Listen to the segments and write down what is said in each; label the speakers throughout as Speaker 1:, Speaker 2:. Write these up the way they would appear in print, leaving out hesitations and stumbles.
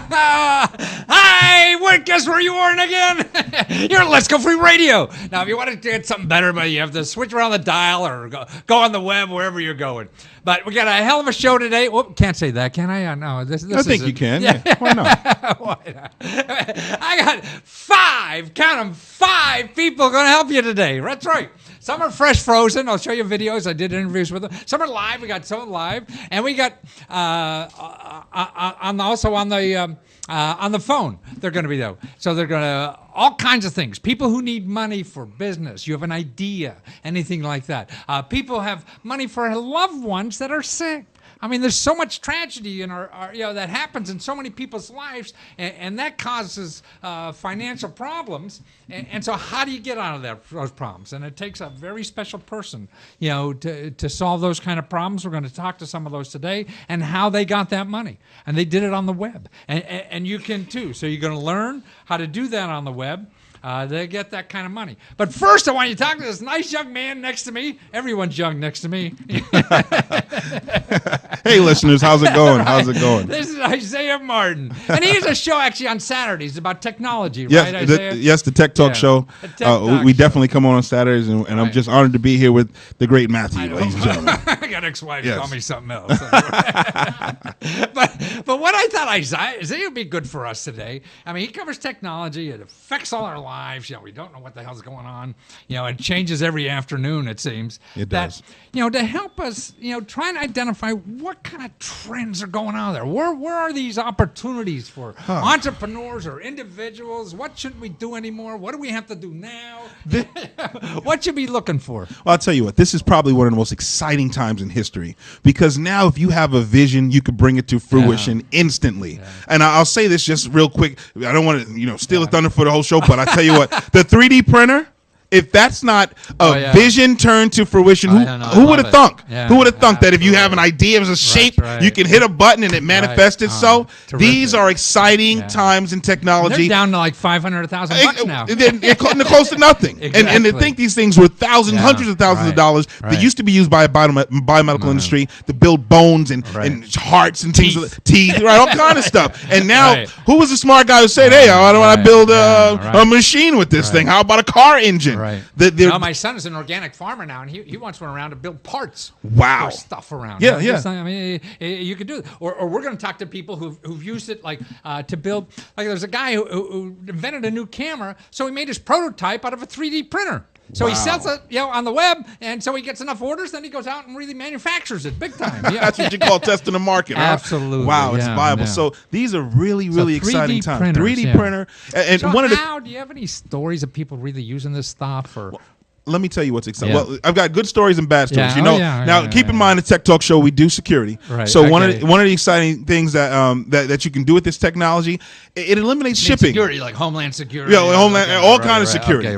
Speaker 1: Hi, guess where you are again? You're at Lesko Free Radio. Now, if you want to get something better, but you have to switch around the dial or go on the web wherever you're going. But we got a hell of a show today. Whoop, can't say that, can I? No, this
Speaker 2: I think you can. Yeah. Why not?
Speaker 1: Why not? I got count them, five people going to help you today. That's right. Some are fresh frozen. I'll show you videos. I did interviews with them. Some are live. We got some live, and we got also on the phone. They're going to be there. So they're going to all kinds of things. People who need money for business. You have an idea, anything like that. People have money for loved ones that are sick. I mean, there's so much tragedy in our that happens in so many people's lives, and that causes financial problems. And so, how do you get out of those problems? And it takes a very special person, to solve those kind of problems. We're going to talk to some of those today, and how they got that money, and they did it on the web, and you can too. So you're going to learn how to do that on the web. They get that kind of money. But first, I want you to talk to this nice young man next to me. Everyone's young next to me.
Speaker 2: Hey, listeners, how's it going?
Speaker 1: Right.
Speaker 2: How's it going?
Speaker 1: This is Isaiah Martin. And he has a show actually on Saturdays about technology,
Speaker 2: yes,
Speaker 1: right, Isaiah?
Speaker 2: Yes, the Tech Talk show. We definitely come on Saturdays, and I'm just honored to be here with the great Matthew, ladies and gentlemen.
Speaker 1: I got ex-wife call me something else. But what I thought Isaiah would be good for us today. I mean, he covers technology. It affects all our lives. We don't know what the hell's going on. It changes every afternoon, it seems.
Speaker 2: It does.
Speaker 1: To help us, try and identify what kind of trends are going on there. Where are these opportunities for entrepreneurs or individuals? What shouldn't we do anymore? What do we have to do now? What should we be looking for?
Speaker 2: Well, I'll tell you what, this is probably one of the most exciting times in history, because now if you have a vision, you can bring it to fruition instantly. Yeah. And I'll say this just real quick. I don't want to steal the thunder for the whole show, but I tell you what, the 3D printer, if that's not a vision turned to fruition, who would have thunk? Yeah, who would have thunk that if you have an idea as a shape, you can hit a button and it manifests itself? These are exciting times in technology.
Speaker 1: They're down to like $500,000 now.
Speaker 2: They're close to nothing. Exactly. And to think these things were thousands, hundreds of thousands of dollars that used to be used by a biomedical industry to build bones and hearts and things, teeth, all kind of stuff. And now, who was the smart guy who said, hey, why don't I build a machine with this thing? How about a car engine?
Speaker 1: Right. My son is an organic farmer now, and he wants one around to build parts.
Speaker 2: Wow.
Speaker 1: For stuff around.
Speaker 2: Yeah.
Speaker 1: I mean, you could do it. Or we're going to talk to people who've used it to build. Like there's a guy who invented a new camera, so he made his prototype out of a 3D printer. So he sells it, on the web, and so he gets enough orders. Then he goes out and really manufactures it big time.
Speaker 2: That's what you call testing the market. Huh?
Speaker 1: Absolutely.
Speaker 2: Wow, it's viable. Yeah. So these are really exciting times. 3D printer. And
Speaker 1: so do you have any stories of people really using this stuff? Or
Speaker 2: let me tell you what's exciting. Well, I've got good stories and bad stories. Keep in mind the Tech Talk show, we do security. Right. So one of the exciting things that you can do with this technology, it eliminates shipping.
Speaker 1: Security, like Homeland Security.
Speaker 2: All kind of security.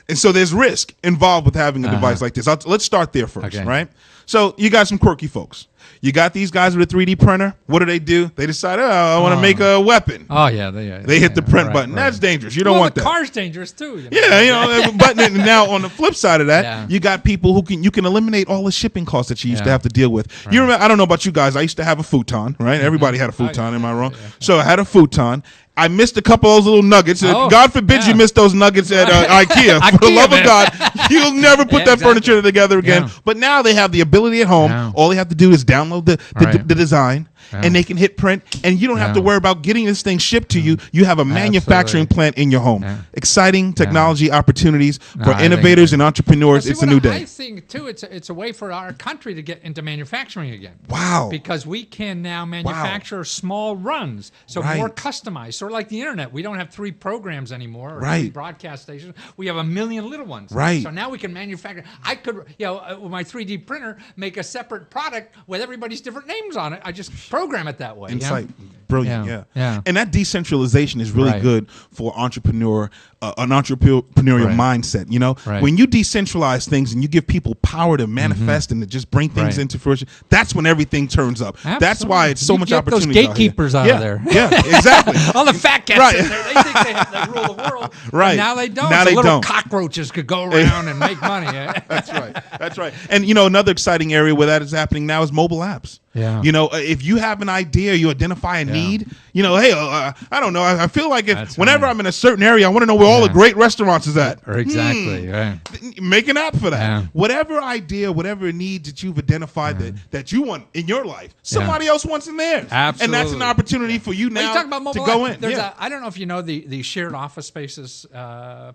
Speaker 2: And so there's risk involved with having a device like this. Let's start there first, right? So you got some quirky folks. You got these guys with a 3D printer. What do? They decide, I want to make a weapon.
Speaker 1: Oh, yeah.
Speaker 2: They hit the print button. That's dangerous. You don't want that.
Speaker 1: The car's dangerous, too.
Speaker 2: But now on the flip side of that, you got people who you can eliminate all the shipping costs that you used to have to deal with. Right. You remember, I don't know about you guys. I used to have a futon, right? Everybody had a futon, am I wrong? So I had a futon. I missed a couple of those little nuggets. God forbid you miss those nuggets at IKEA. For the love of God, you'll never put that furniture together again. But now they have the ability at home. All they have to do is download the design, and they can hit print, and you don't have to worry about getting this thing shipped to you. You have a manufacturing plant in your home. Exciting technology opportunities for innovators and entrepreneurs. It's a new day.
Speaker 1: I think, too, it's a way for our country to get into manufacturing again.
Speaker 2: Wow.
Speaker 1: Because we can now manufacture small runs, so more customized. Sort of like the internet. We don't have 3 programs anymore, or 3 broadcast stations. We have 1 million little ones.
Speaker 2: Right.
Speaker 1: So now we can manufacture. I could, with my 3D printer, make a separate product with everybody's different names on it. I just program it that way.
Speaker 2: Insight. Brilliant. Yeah. And that decentralization is really good for entrepreneur an entrepreneurial
Speaker 1: Right.
Speaker 2: mindset. You know,
Speaker 1: Right.
Speaker 2: when you decentralize things and you give people power to manifest and to just bring things
Speaker 1: Right.
Speaker 2: into fruition, that's when everything turns up. That's
Speaker 1: Absolutely.
Speaker 2: why it's so
Speaker 1: You
Speaker 2: much
Speaker 1: get
Speaker 2: opportunity.
Speaker 1: those gatekeepers out of there.
Speaker 2: Yeah, exactly.
Speaker 1: All the fat cats
Speaker 2: Right.
Speaker 1: in there, they think they rule the world.
Speaker 2: Right.
Speaker 1: But now they don't.
Speaker 2: Now
Speaker 1: So
Speaker 2: they
Speaker 1: little
Speaker 2: don't.
Speaker 1: cockroaches could go around and make money.
Speaker 2: That's right. That's right. And, you know, another exciting area where that is happening now is mobile apps.
Speaker 1: Yeah.
Speaker 2: You know, if you have an idea, you identify a need, you know, hey, I don't know. I feel like whenever I'm in a certain area, I want to know where all the great restaurants is at.
Speaker 1: Or exactly. Right.
Speaker 2: Make an app for that.
Speaker 1: Yeah.
Speaker 2: Whatever idea, whatever need that you've identified that you want in your life, somebody else wants in theirs.
Speaker 1: Absolutely.
Speaker 2: And that's an opportunity for you
Speaker 1: Well,
Speaker 2: now
Speaker 1: you talk about
Speaker 2: to
Speaker 1: mobile
Speaker 2: go
Speaker 1: app.
Speaker 2: in.
Speaker 1: There's
Speaker 2: Yeah.
Speaker 1: I don't know if you know the shared office spaces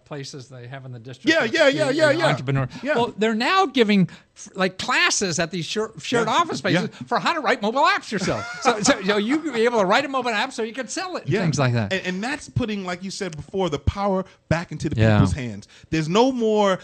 Speaker 1: places they have in the district.
Speaker 2: Yeah.
Speaker 1: Entrepreneur.
Speaker 2: Yeah.
Speaker 1: Well, they're now giving like classes at these shared office spaces for how to write mobile apps yourself. So you know, you can be able to write a mobile app so you can sell it and things like that.
Speaker 2: And that's putting, like you said before, the power back into the people's hands. There's no more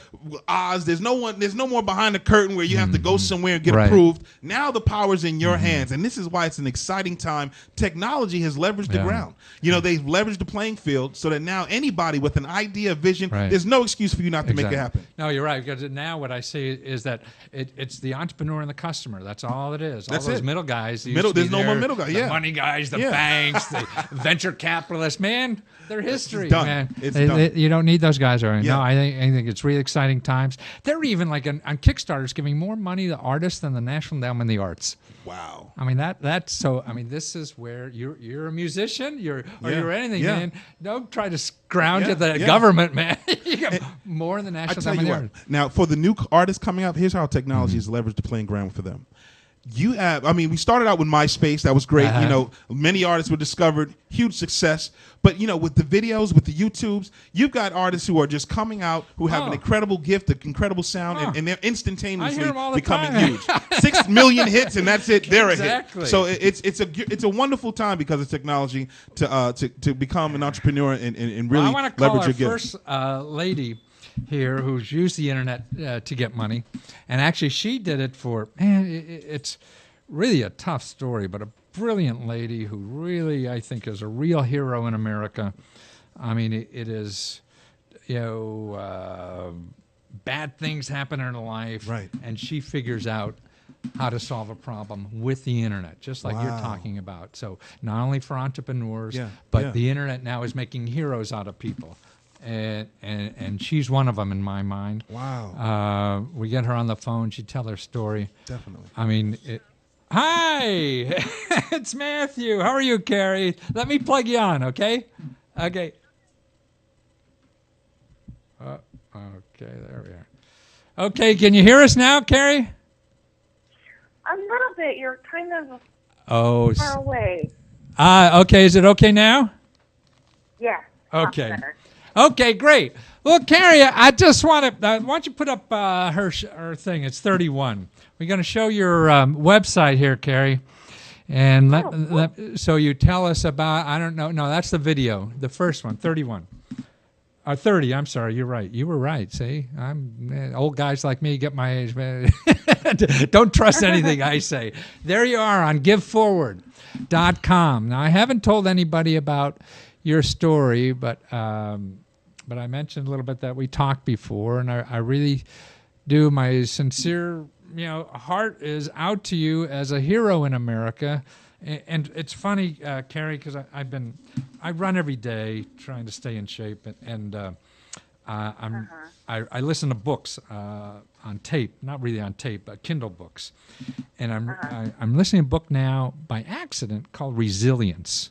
Speaker 2: odds. There's no more behind the curtain where you have to go somewhere and get approved. Now the power's in your hands. And this is why it's an exciting time. Technology has leveraged the ground. You know, they've leveraged the playing field so that now anybody with an idea, vision, there's no excuse for you not to make it happen.
Speaker 1: No, you're right. Because now what I see is that it's the entrepreneur and the customer. That's all it is.
Speaker 2: That's
Speaker 1: all those
Speaker 2: it.
Speaker 1: middle guys.
Speaker 2: There's no more middle guys.
Speaker 1: The money guys, the banks, the venture capitalists. Man, they're history.
Speaker 2: It's done.
Speaker 1: Man.
Speaker 2: It's done.
Speaker 1: You don't need those guys around.
Speaker 2: Yeah.
Speaker 1: No, I think it's really exciting times. They're even like on Kickstarters giving more money to artists than the National Endowment of the Arts.
Speaker 2: Wow.
Speaker 1: I mean that's so. I mean, this is where you're a musician. You're anything, man. Don't try to scrounge at the government, man. You get more than the National Endowment of the Arts.
Speaker 2: Now, for the new artists coming up, here's how technology has leveraged the playing ground for them. You have, I mean, we started out with MySpace. That was great. You know, many artists were discovered, huge success. But, you know, with the videos, with the YouTubes, you've got artists who are just coming out who have an incredible gift, an incredible sound, and they're instantaneously becoming huge. 6 million hits, and that's it. They're a hit. So it's a wonderful time because of technology to become an entrepreneur and really leverage your gift.
Speaker 1: First lady here who's used the internet to get money, and actually she did it for it's really a tough story, but a brilliant lady who really I think is a real hero in America. I mean, it is, you know, bad things happen in her life, and she figures out how to solve a problem with the internet, just like you're talking about. So not only for entrepreneurs, but the internet now is making heroes out of people. And she's one of them in my mind.
Speaker 2: Wow.
Speaker 1: We get her on the phone. She'd tell her story.
Speaker 2: Definitely.
Speaker 1: I mean, hi, it's Matthew. How are you, Carrie? Let me plug you on, okay? Okay. Okay, there we are. Okay, can you hear us now, Carrie?
Speaker 3: A little bit. You're kind of far away.
Speaker 1: Okay. Is it okay now?
Speaker 3: Yeah.
Speaker 1: Okay. Okay, great. Well, Carrie, I just want to. Why don't you put up her thing? It's 31. We're going to show your website here, Carrie, and so you tell us about. I don't know. No, that's the video. The first one, 31. 30. I'm sorry. You're right. You were right. See, old guys like me get my age. Man. Don't trust anything I say. There you are on GiveForward.com. Now, I haven't told anybody about your story, but I mentioned a little bit that we talked before, and I really do. My sincere, heart is out to you as a hero in America. And it's funny, Carrie, because I run every day trying to stay in shape, and I listen to books on tape, not really on tape, but Kindle books, and I'm listening to a book now by accident called Resilience.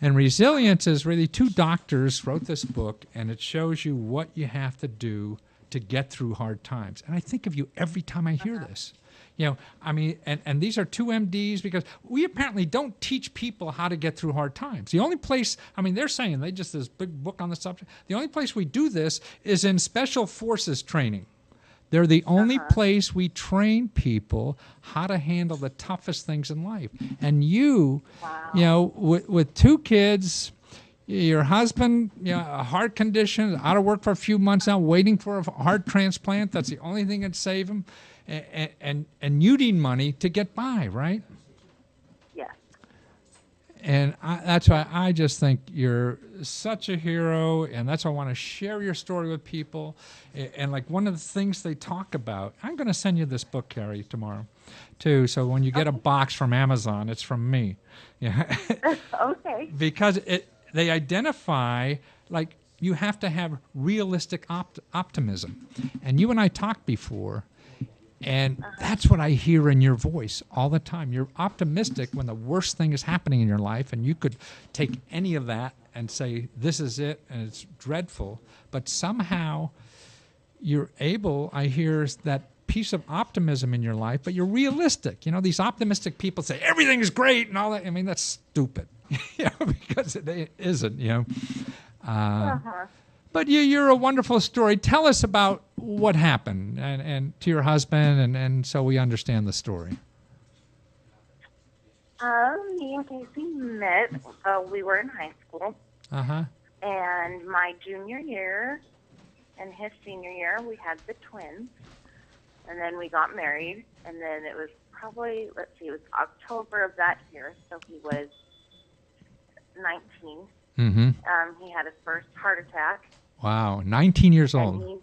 Speaker 1: And Resilience is really two doctors wrote this book, and it shows you what you have to do to get through hard times. And I think of you every time I hear this. And these are two MDs, because we apparently don't teach people how to get through hard times. The only place, they're saying they just this big book on the subject. The only place we do this is in special forces training. They're the only place we train people how to handle the toughest things in life. And you, with two kids, your husband, a heart condition, out of work for a few months now, waiting for a heart transplant. That's the only thing that save him. And you need money to get by, right?
Speaker 3: Yes.
Speaker 1: That's why I just think you're such a hero, and that's why I want to share your story with people. And like one of the things they talk about, I'm going to send you this book, Carrie, tomorrow, too. So when you get a box from Amazon, it's from me. Yeah.
Speaker 3: Okay.
Speaker 1: Because they identify, like, you have to have realistic optimism. And you and I talked before, and that's what I hear in your voice all the time. You're optimistic when the worst thing is happening in your life, and you could take any of that and say, this is it, and it's dreadful. But somehow you're able, I hear, that piece of optimism in your life, but you're realistic. You know, these optimistic people say, everything's great and all that. I mean, that's stupid, because it isn't, But you're a wonderful story. Tell us about what happened and to your husband, and so we understand the story.
Speaker 3: Me and Casey met. We were in high school. And my junior year and his senior year, we had the twins. And then we got married. And then it was probably, it was October of that year. So he was 19. He had his first heart attack.
Speaker 1: Wow, 19 years old.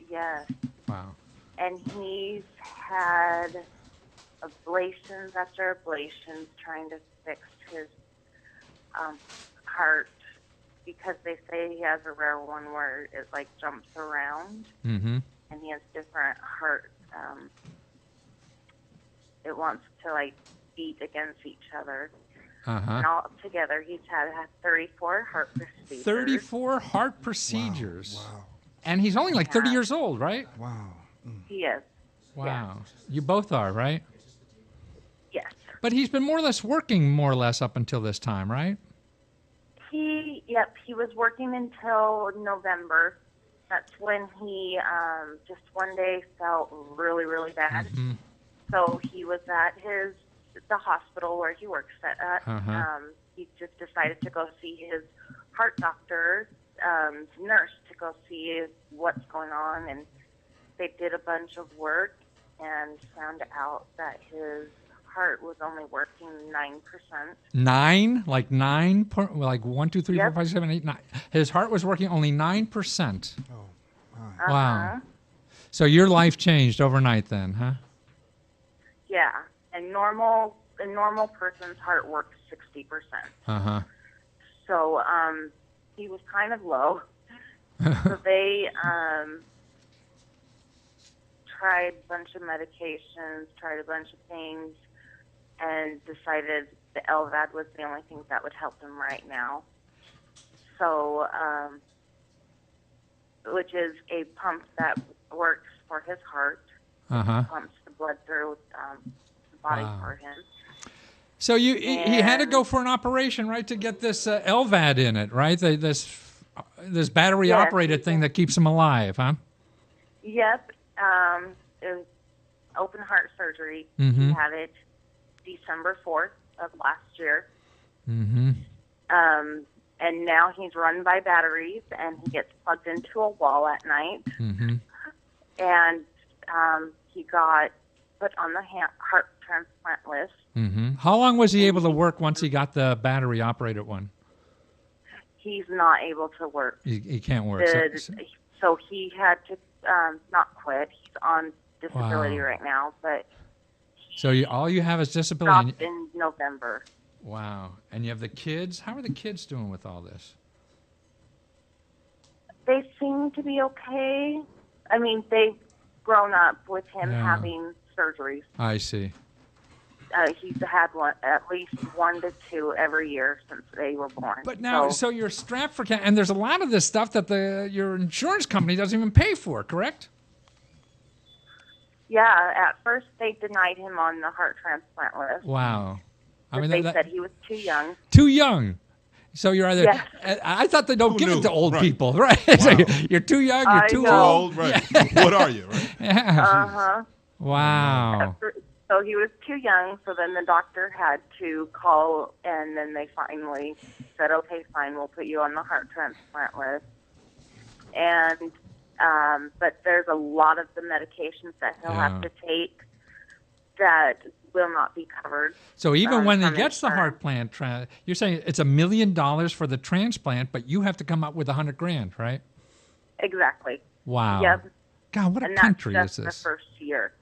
Speaker 3: Yes.
Speaker 1: Wow.
Speaker 3: And he's had ablations after ablations trying to fix his heart, because they say he has a rare one where it like jumps around, and he has different heart. It wants to like beat against each other. And all together, he's had 34 heart procedures.
Speaker 1: 34 heart procedures.
Speaker 2: Wow.
Speaker 1: And he's only like 30 years old, right?
Speaker 2: Wow.
Speaker 3: He is.
Speaker 1: Wow. Yes. You both are, right?
Speaker 3: Yes.
Speaker 1: But he's been more or less working more or less up until this time, right?
Speaker 3: He was working until November. That's when he just one day felt really, really bad. So he was at the hospital where he works at. He just decided to go see his heart doctor, nurse, to go see what's going on. And they did a bunch of work and found out that his heart was only working 9%.
Speaker 1: 9? Like 9? Like 1, 2, 3, 4, 5, 7, 8, 9. His heart was working only 9%.
Speaker 2: Oh,
Speaker 1: my. Wow. So your life changed overnight then, huh?
Speaker 3: Yeah. And a normal person's heart works 60%. So he was kind of low. So they tried a bunch of medications, tried a bunch of things, and decided the LVAD was the only thing that would help him right now. So, which is a pump that works for his heart. Pumps the blood through the body for him.
Speaker 1: So he had to go for an operation, right, to get this LVAD in it, right? This battery-operated thing that keeps him alive, huh?
Speaker 3: Yep. It was open heart surgery. He had it December 4th of last year. And now he's run by batteries, and he gets plugged into a wall at night. And he got put on the heart transplant list.
Speaker 1: How long was he able to work once he got the battery-operated one?
Speaker 3: He's not able to work.
Speaker 1: He can't work.
Speaker 3: So he had to not quit. He's on disability right now, but
Speaker 1: so all you have is disability.
Speaker 3: Stopped in November.
Speaker 1: Wow. And you have the kids. How are the kids doing with all this?
Speaker 3: They seem to be okay. I mean, they've grown up with him having surgeries.
Speaker 1: I see.
Speaker 3: He's had at least 1 to 2 every year since they were born.
Speaker 1: But now, so you're strapped for cash, and there's a lot of this stuff that your insurance company doesn't even pay for, correct?
Speaker 3: Yeah, at first they denied him on the heart transplant list.
Speaker 1: Wow.
Speaker 3: I mean, they said he was too young.
Speaker 1: Too young. So you're either. Yes. I thought they don't give it to old people, right? Wow. So you're too young. You're too old.
Speaker 2: Right. Yeah. What are you? Right.
Speaker 1: Yeah. Wow.
Speaker 3: So he was too young. So then the doctor had to call, and then they finally said, "Okay, fine, we'll put you on the heart transplant list." And but there's a lot of the medications that he'll have to take that will not be covered.
Speaker 1: So even when he
Speaker 3: from
Speaker 1: gets the heart
Speaker 3: insurance.
Speaker 1: plant, you're saying it's $1 million for the transplant, but you have to come up with $100,000, right?
Speaker 3: Exactly.
Speaker 1: Wow.
Speaker 3: Yep.
Speaker 1: God, what a
Speaker 3: And
Speaker 1: country
Speaker 3: that's
Speaker 1: is
Speaker 3: just
Speaker 1: this?
Speaker 3: the first year.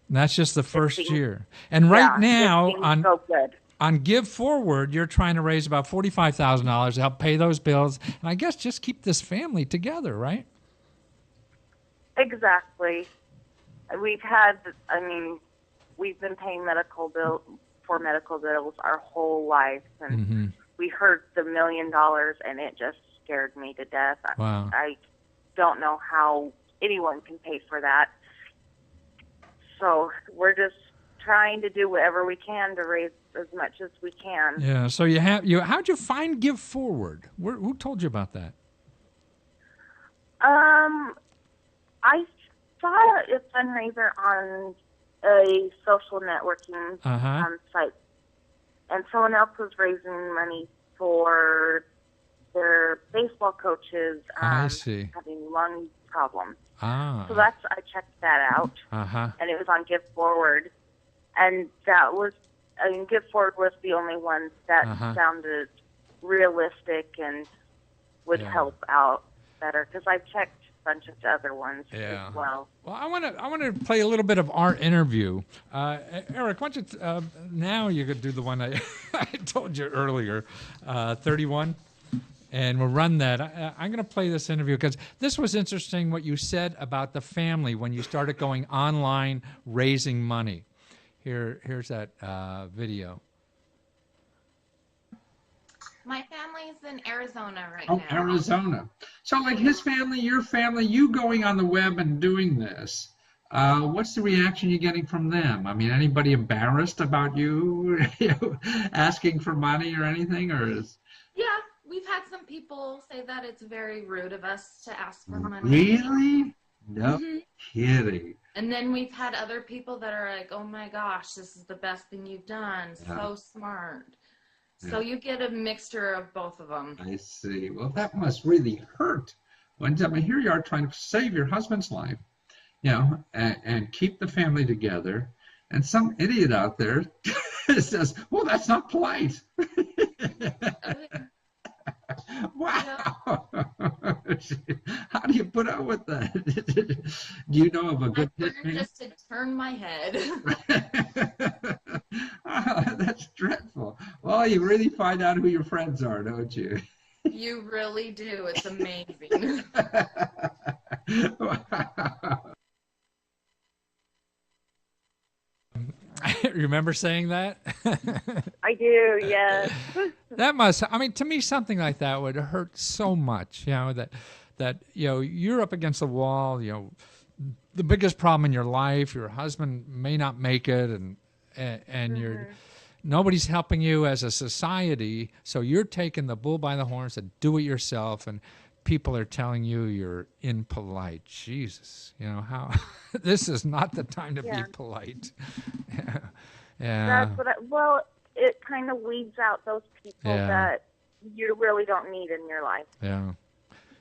Speaker 1: And that's just the first
Speaker 3: seems-
Speaker 1: year. And right
Speaker 3: Yeah,
Speaker 1: now
Speaker 3: it seems so good.
Speaker 1: on Give Forward, you're trying to raise about $45,000 to help pay those bills, and I guess just keep this family together, right?
Speaker 3: Exactly. We've been paying medical bills our whole life, and we heard the $1 million, and it just scared me to death.
Speaker 1: Wow.
Speaker 3: I don't know how anyone can pay for that. So we're just trying to do whatever we can to raise as much as we can.
Speaker 1: Yeah. So how'd you find Give Forward? Who told you about that?
Speaker 3: I saw a fundraiser on a social networking site, and someone else was raising money for their baseball coaches
Speaker 1: I see.
Speaker 3: having lung problems.
Speaker 1: Ah.
Speaker 3: So I checked that out, and it was on Give Forward, and Give Forward was the only one that sounded realistic and would help out better, because I checked a bunch of other ones as well.
Speaker 1: Well, I want to play a little bit of our interview. Eric, why don't you now you could do the one I told you earlier, 31. And we'll run that. I'm going to play this interview because this was interesting what you said about the family when you started going online raising money. Here's that video.
Speaker 4: My family's in Arizona right
Speaker 5: now.
Speaker 4: Oh,
Speaker 5: Arizona. So like his family, your family, you going on the web and doing this, what's the reaction you're getting from them? I mean, anybody embarrassed about you asking for money or anything?
Speaker 4: Yeah, we've had some people say that it's very rude of us to ask for money.
Speaker 5: Really? No kidding.
Speaker 4: And then we've had other people that are like, oh my gosh, this is the best thing you've done. So smart. So you get a mixture of both of them.
Speaker 5: I see. Well, that must really hurt. Here you are trying to save your husband's life, and keep the family together. And some idiot out there says, well, that's not polite. Wow. How do you put up with that? Do you know of a good hitman?
Speaker 4: Just to turn my head.
Speaker 5: That's dreadful. Well, you really find out who your friends are, don't you?
Speaker 4: You really do. It's amazing.
Speaker 1: Wow. Remember saying that?
Speaker 3: I do, yes.
Speaker 1: To me, something like that would hurt so much, that you're up against the wall, the biggest problem in your life, your husband may not make it, and you're nobody's helping you as a society, so you're taking the bull by the horns and do it yourself, and people are telling you you're impolite. Jesus, how this is not the time to be polite. Yeah.
Speaker 3: Well, it kind of weeds out those people that you really don't need in your life.
Speaker 1: Yeah.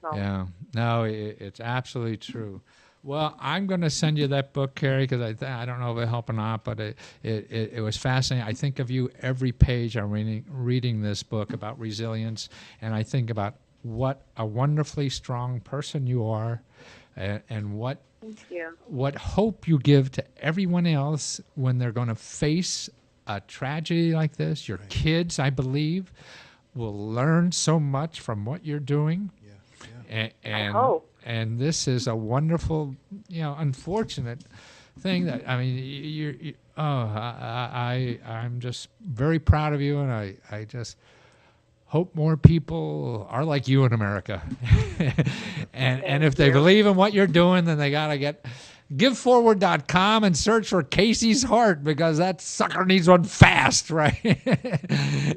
Speaker 3: So.
Speaker 1: Yeah. No, it's absolutely true. Well, I'm going to send you that book, Carrie, because I don't know if it'll help or not, but it was fascinating. I think of you every page I'm reading this book about resilience, and I think about what a wonderfully strong person you are, and what hope you give to everyone else when they're going to face a tragedy like this. Your kids, I believe, will learn so much from what you're doing.
Speaker 3: I hope.
Speaker 1: And this is a wonderful, unfortunate thing that, I'm just very proud of you, and I just hope more people are like you in America. and if they believe in what you're doing, then they got to get giveforward.com and search for Casey's Heart, because that sucker needs one fast, right?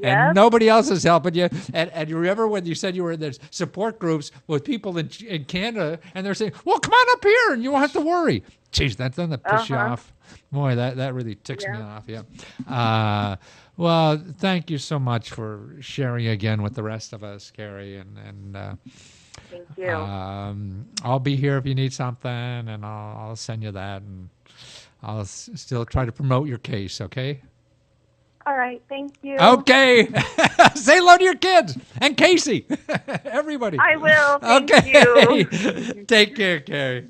Speaker 1: And nobody else is helping you. And you remember when you said you were in the support groups with people in Canada, and they're saying, well, come on up here and you won't have to worry. Jeez, that doesn't piss you off. Boy, that really ticks me off, well, thank you so much for sharing again with the rest of us, Carrie, and
Speaker 3: thank you.
Speaker 1: I'll be here if you need something, and I'll send you that. And I'll still try to promote your case, okay?
Speaker 3: All right. Thank you.
Speaker 1: Okay. Say hello to your kids and Casey. Everybody.
Speaker 3: I will. Thank
Speaker 1: Okay.
Speaker 3: you.
Speaker 1: Take care, Carrie.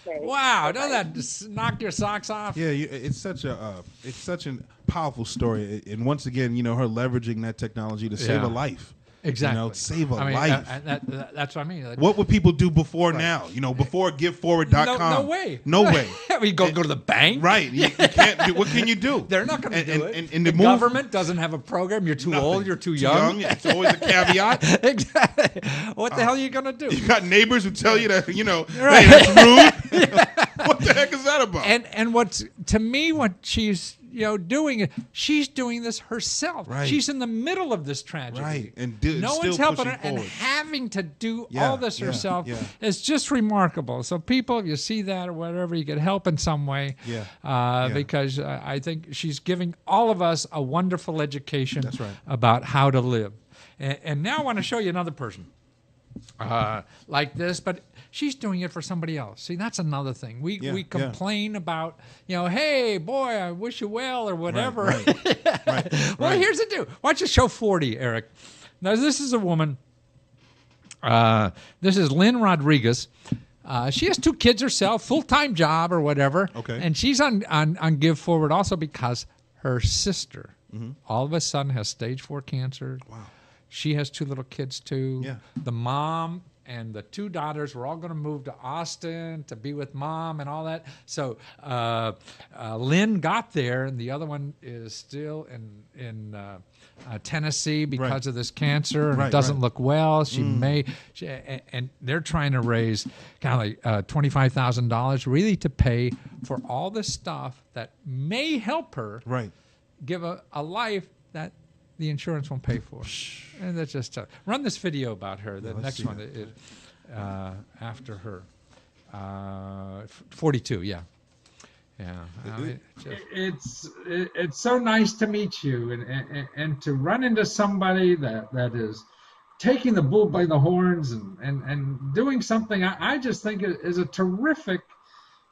Speaker 3: Okay.
Speaker 1: Wow,
Speaker 3: Bye-bye.
Speaker 1: doesn't that just knock your socks off?
Speaker 2: Yeah, it's such a powerful story, and once again, her leveraging that technology to save a life.
Speaker 1: Exactly.
Speaker 2: Save a life.
Speaker 1: That's what I mean.
Speaker 2: What would people do before now? Before GiveForward.com.
Speaker 1: No way.
Speaker 2: No way.
Speaker 1: We go to the bank.
Speaker 2: Right. You can't do. What can you do?
Speaker 1: They're not going to do it.
Speaker 2: And
Speaker 1: the government doesn't have a program. You're too old. You're too young.
Speaker 2: It's always a caveat.
Speaker 1: Exactly. What the hell are you going to do?
Speaker 2: You got neighbors who tell you that,
Speaker 1: right.
Speaker 2: Hey, that's rude. What the heck is that about?
Speaker 1: And what she's doing, she's doing this herself.
Speaker 2: Right.
Speaker 1: She's in the middle of this tragedy.
Speaker 2: Right. And
Speaker 1: no one's helping her, and having to do all this herself is just remarkable. So people, if you see that or whatever, you could help in some way. Because I think she's giving all of us a wonderful education about how to live. And now I want to show you another person like this, but she's doing it for somebody else. See, that's another thing. We complain about, hey, boy, I wish you well or whatever. Well, here's the deal. Why don't you show 40, Eric? Now, this is a woman. This is Lynn Rodriguez. She has 2 kids herself, full-time job or whatever.
Speaker 2: Okay.
Speaker 1: And she's on Give Forward also because her sister all of a sudden has stage 4 cancer.
Speaker 2: Wow.
Speaker 1: She has 2 little kids, too.
Speaker 2: Yeah.
Speaker 1: The mom and the 2 daughters were all going to move to Austin to be with mom and all that. So Lynn got there, and the other one is still in Tennessee because of this cancer and doesn't look well. She and they're trying to raise kind of like $25,000 really to pay for all the stuff that may help her give a life that the insurance won't pay for. And that's just tough. Run this video about her. The next one is after her. 42, yeah. I mean,
Speaker 5: it's so nice to meet you and to run into somebody that is taking the bull by the horns and doing something I just think is a terrific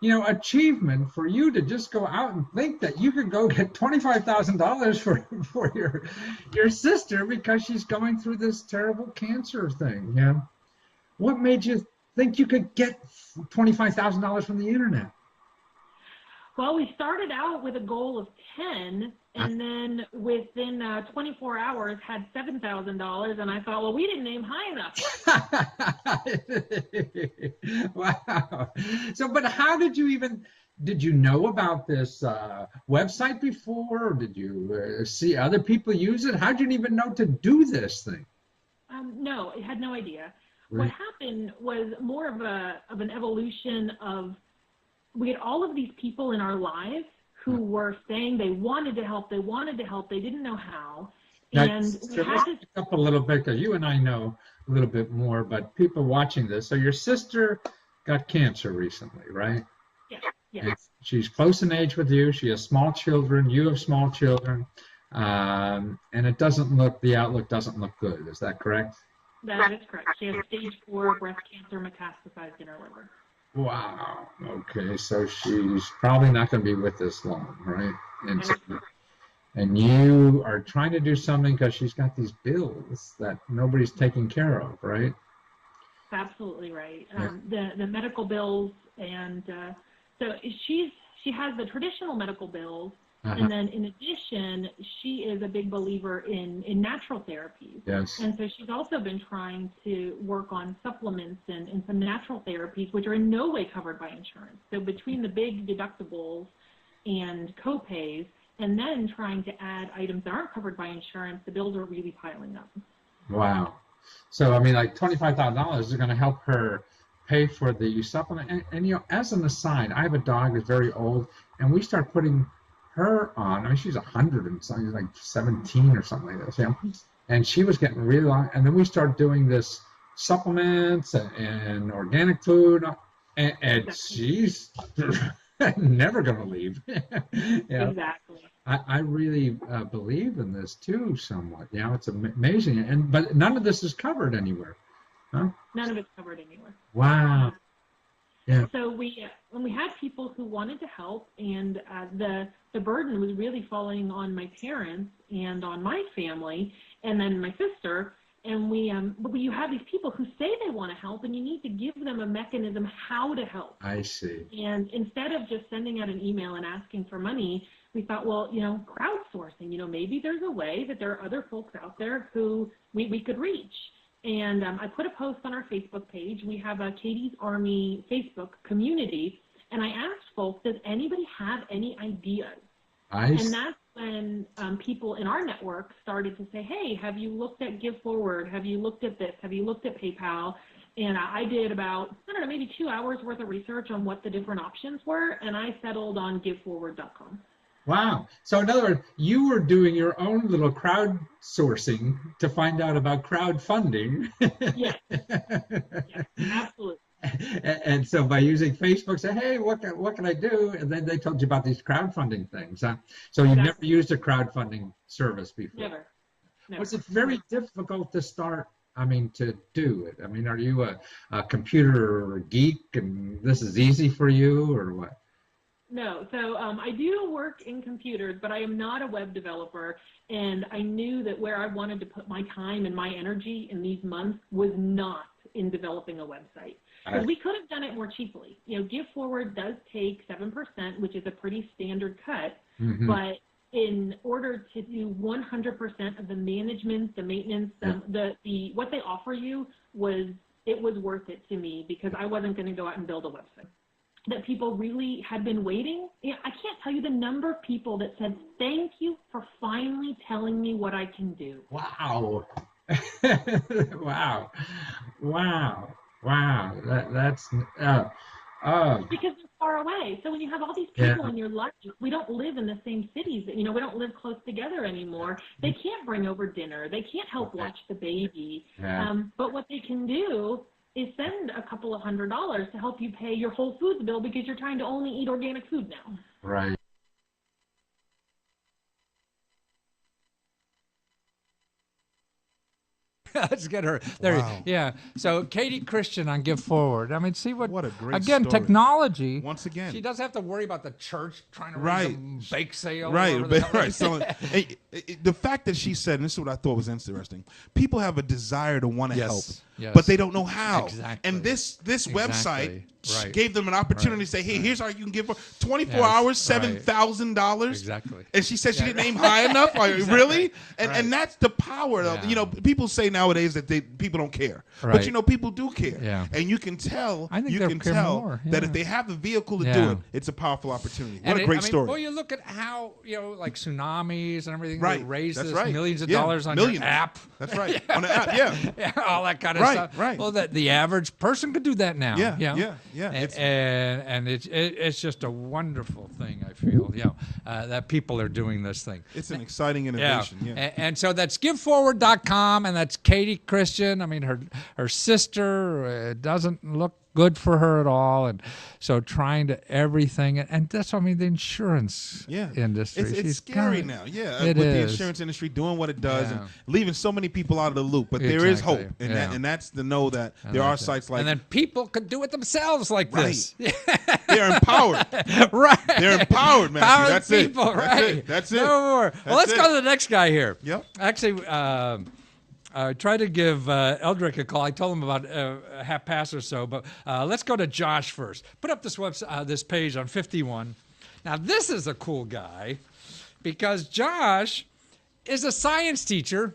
Speaker 5: achievement for you to just go out and think that you could go get $25,000 for your sister because she's going through this terrible cancer thing. What made you think you could get $25,000 from the internet?
Speaker 6: Well, we started out with a goal of 10, and then within 24 hours had $7,000, and I thought, well, we didn't aim high enough.
Speaker 5: Wow. So, but how did you know about this website before? Or did you see other people use it? How did you even know to do this thing?
Speaker 6: No, I had no idea.
Speaker 5: Right.
Speaker 6: What happened was more of an evolution of, we had all of these people in our lives who were saying they wanted to help, they didn't know how. And we had to
Speaker 5: up a little bit, because you and I know a little bit more, but people watching this. So your sister got cancer recently, right?
Speaker 6: Yeah.
Speaker 5: She's close in age with you. She has small children. You have small children. And the outlook doesn't look good. Is that correct?
Speaker 6: That is correct. She has stage 4 breast cancer metastasized in her liver.
Speaker 5: Wow. Okay. So she's probably not going to be with us long, right? And you are trying to do something because she's got these bills that nobody's taking care of, right?
Speaker 6: Absolutely right. The medical bills, and so she has the traditional medical bills, and then in addition, she is a big believer in natural therapies.
Speaker 5: Yes.
Speaker 6: And so she's also been trying to work on supplements and some natural therapies, which are in no way covered by insurance. So between the big deductibles and co-pays, and then trying to add items that aren't covered by insurance, the bills are really piling up.
Speaker 5: Wow. So, I mean, like $25,000 is going to help her pay for the supplement. And as an aside, I have a dog that's very old, and we start putting her on. I mean, she's 100 and something, like 17 or something like this. And she was getting really long. And then we start doing this supplements and organic food, and she's never going to leave.
Speaker 6: Exactly.
Speaker 5: I really believe in this too, somewhat. It's amazing, but none of this is covered anywhere, huh?
Speaker 6: None of it's covered anywhere.
Speaker 5: Wow. Yeah.
Speaker 6: So when we had people who wanted to help, and the burden was really falling on my parents and on my family, and then my sister. And but you have these people who say they want to help, and you need to give them a mechanism how to help.
Speaker 5: I see.
Speaker 6: And instead of just sending out an email and asking for money, we thought, well, crowdsourcing, maybe there's a way that there are other folks out there who we could reach. And I put a post on our Facebook page. We have a Katie's Army Facebook community, and I asked folks, does anybody have any ideas? And that's when people in our network started to say, hey, have you looked at Give Forward? Have you looked at this? Have you looked at PayPal? And I did about, maybe 2 hours worth of research on what the different options were, and I settled on giveforward.com.
Speaker 5: Wow. So in other words, you were doing your own little crowdsourcing to find out about crowdfunding.
Speaker 6: Yes. Yes, absolutely.
Speaker 5: And so by using Facebook, say, hey, what can I do? And then they told you about these crowdfunding things. Huh? So you've never used a crowdfunding service before?
Speaker 6: Never.
Speaker 5: Was it very difficult to start? To do it? Are you a computer geek and this is easy for you, or what?
Speaker 6: No. So I do work in computers, but I am not a web developer. And I knew that where I wanted to put my time and my energy in these months was not in developing a website. Because we could have done it more cheaply. Give Forward does take 7%, which is a pretty standard cut. Mm-hmm. But in order to do 100% of the management, the maintenance, the what they offer you was worth it to me, because I wasn't going to go out and build a website. That people really had been waiting. I can't tell you the number of people that said, thank you for finally telling me what I can do.
Speaker 5: Wow. Wow. That's
Speaker 6: because they're far away. So when you have all these people in your life, we don't live in the same cities. We don't live close together anymore. They can't bring over dinner. They can't help watch the baby. Yeah. But what they can do is send a couple of $100s to help you pay your Whole Foods bill, because you're trying to only eat organic food now.
Speaker 5: Right.
Speaker 1: Let's get her there. Wow. Yeah. So Katie Christian on Give Forward. See what a great story. Technology.
Speaker 2: Once again,
Speaker 1: she doesn't have to worry about the church trying to run some bake sale.
Speaker 2: Right. So, the fact that she said, and this is what I thought was interesting, people have a desire to want to help, but they don't know how.
Speaker 1: Exactly.
Speaker 2: And this website gave them an opportunity to say, hey, here's how you can give for 24 hours, $7,000.
Speaker 1: Exactly.
Speaker 2: And she said she didn't aim high enough. Really? And that's the power of, people say nowadays that people don't care. But people do care.
Speaker 1: Yeah.
Speaker 2: And you can tell
Speaker 1: that
Speaker 2: if they have the vehicle to do it, it's a powerful opportunity. What a great story.
Speaker 1: Well, you look at how, like tsunamis and everything, they raise millions of dollars on your app.
Speaker 2: That's right. On the app,
Speaker 1: all that kind of stuff.
Speaker 2: Right.
Speaker 1: Well, the average person could do that now.
Speaker 2: Yeah.
Speaker 1: And it's just a wonderful thing, I feel, that people are doing this thing.
Speaker 2: It's an exciting innovation. Yeah.
Speaker 1: And so that's giveforward.com, and that's Katie Christian. Her sister doesn't look good for her at all, and so trying to everything, and that's the insurance industry.
Speaker 2: It's scary now, with the insurance industry doing what it does and leaving so many people out of the loop. But there is hope, and that's to know that there are sites like,
Speaker 1: and then people could do it themselves like this.
Speaker 2: They're empowered, They're empowered, man. That's
Speaker 1: people,
Speaker 2: it. That's it.
Speaker 1: No more. Well, let's go to the next guy here.
Speaker 2: Yep.
Speaker 1: Actually. I tried to give Eldrick a call. I told him about a half past or so, but let's go to Josh first. Put up this website, this page on 51. Now, this is a cool guy, because Josh is a science teacher.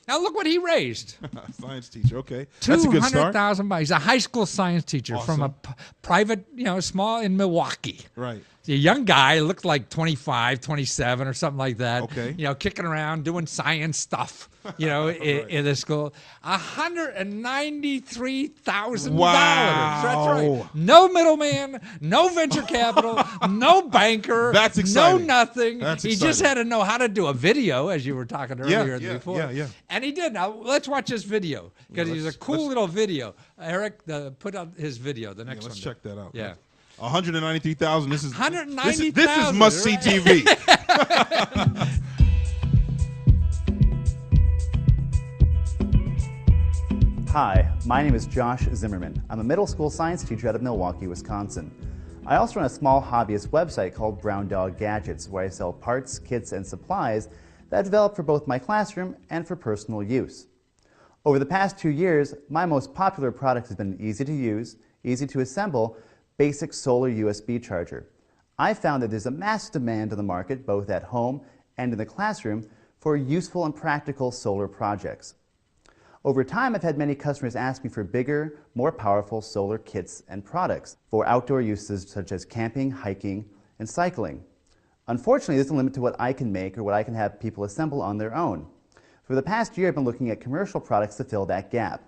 Speaker 1: Now, look what he raised.
Speaker 2: Science teacher, okay. That's a good start.
Speaker 1: $200,000. He's a high school science teacher from a private, small in Milwaukee.
Speaker 2: Right.
Speaker 1: A young guy, looked like 25, 27 or something like that.
Speaker 2: Okay.
Speaker 1: Kicking around doing science stuff, in the school. $193,000.
Speaker 2: Wow.
Speaker 1: That's right. No middleman, no venture capital, no banker.
Speaker 2: That's exciting.
Speaker 1: No nothing.
Speaker 2: That's
Speaker 1: he
Speaker 2: exciting.
Speaker 1: just had to know how to do a video, as you were talking earlier before.
Speaker 2: Yeah.
Speaker 1: And he did. Now, let's watch this video, because he's a cool little video. Eric, put up his video, the next one.
Speaker 2: Let's check that out.
Speaker 1: Yeah.
Speaker 2: 193,000. This is
Speaker 1: 190,000.
Speaker 2: This is must see TV.
Speaker 7: Hi, my name is Josh Zimmerman. I'm a middle school science teacher out of Milwaukee, Wisconsin. I also run a small hobbyist website called Brown Dog Gadgets, where I sell parts, kits, and supplies that I've developed for both my classroom and for personal use. Over the past 2 years, my most popular product has been an easy to use, easy to assemble, basic solar USB charger. I found that there's a massive demand on the market, both at home and in the classroom, for useful and practical solar projects. Over time, I've had many customers ask me for bigger, more powerful solar kits and products for outdoor uses such as camping, hiking, and cycling. Unfortunately, there's a limit to what I can make or what I can have people assemble on their own. For the past year, I've been looking at commercial products to fill that gap.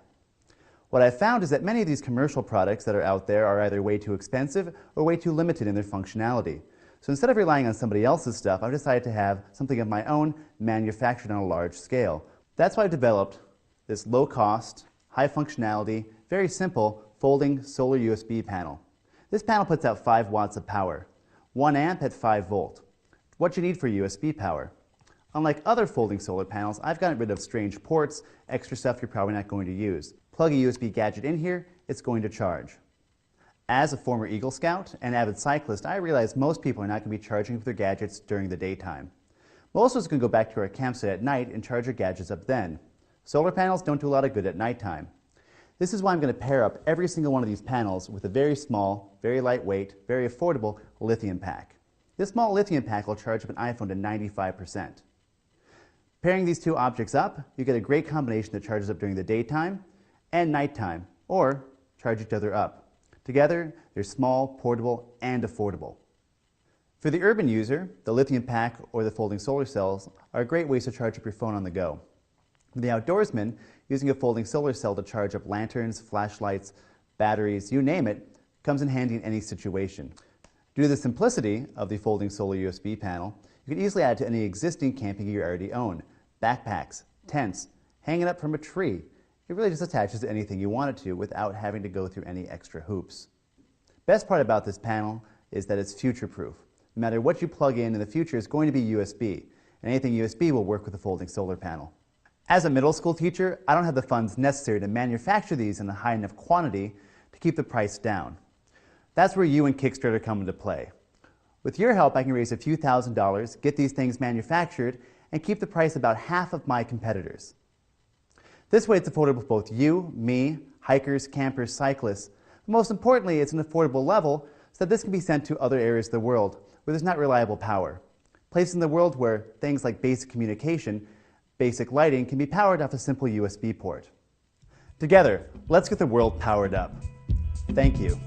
Speaker 7: What I've found is that many of these commercial products that are out there are either way too expensive or way too limited in their functionality. So instead of relying on somebody else's stuff, I've decided to have something of my own manufactured on a large scale. That's why I've developed this low-cost, high-functionality, very simple folding solar USB panel. This panel puts out 5 watts of power, 1 amp at 5 volt. What you need for USB power. Unlike other folding solar panels, I've gotten rid of strange ports, extra stuff you're probably not going to use. Plug a USB gadget in here, it's going to charge. As a former Eagle Scout and avid cyclist, I realize most people are not going to be charging with their gadgets during the daytime. Most of us can go back to our campsite at night and charge our gadgets up then. Solar panels don't do a lot of good at nighttime. This is why I'm going to pair up every single one of these panels with a very small, very lightweight, very affordable lithium pack. This small lithium pack will charge up an iPhone to 95%. Pairing these two objects up, you get a great combination that charges up during the daytime and nighttime, or charge each other up. Together, they're small, portable, and affordable. For the urban user, the lithium pack or the folding solar cells are great ways to charge up your phone on the go. For the outdoorsman, using a folding solar cell to charge up lanterns, flashlights, batteries, you name it, comes in handy in any situation. Due to the simplicity of the folding solar USB panel, you can easily add to any existing camping gear you already own. Backpacks, tents, hanging up from a tree. It really just attaches to anything you want it to without having to go through any extra hoops. Best part about this panel is that it's future-proof. No matter what you plug in the future is going to be USB, and anything USB will work with a folding solar panel. As a middle school teacher, I don't have the funds necessary to manufacture these in a high enough quantity to keep the price down. That's where you and Kickstarter come into play. With your help, I can raise a few $1,000s, get these things manufactured, and keep the price about half of my competitors. This way it's affordable for both you, me, hikers, campers, cyclists. But most importantly, it's an affordable level so that this can be sent to other areas of the world where there's not reliable power. Places in the world where things like basic communication, basic lighting can be powered off a simple USB port. Together, let's get the world powered up. Thank you.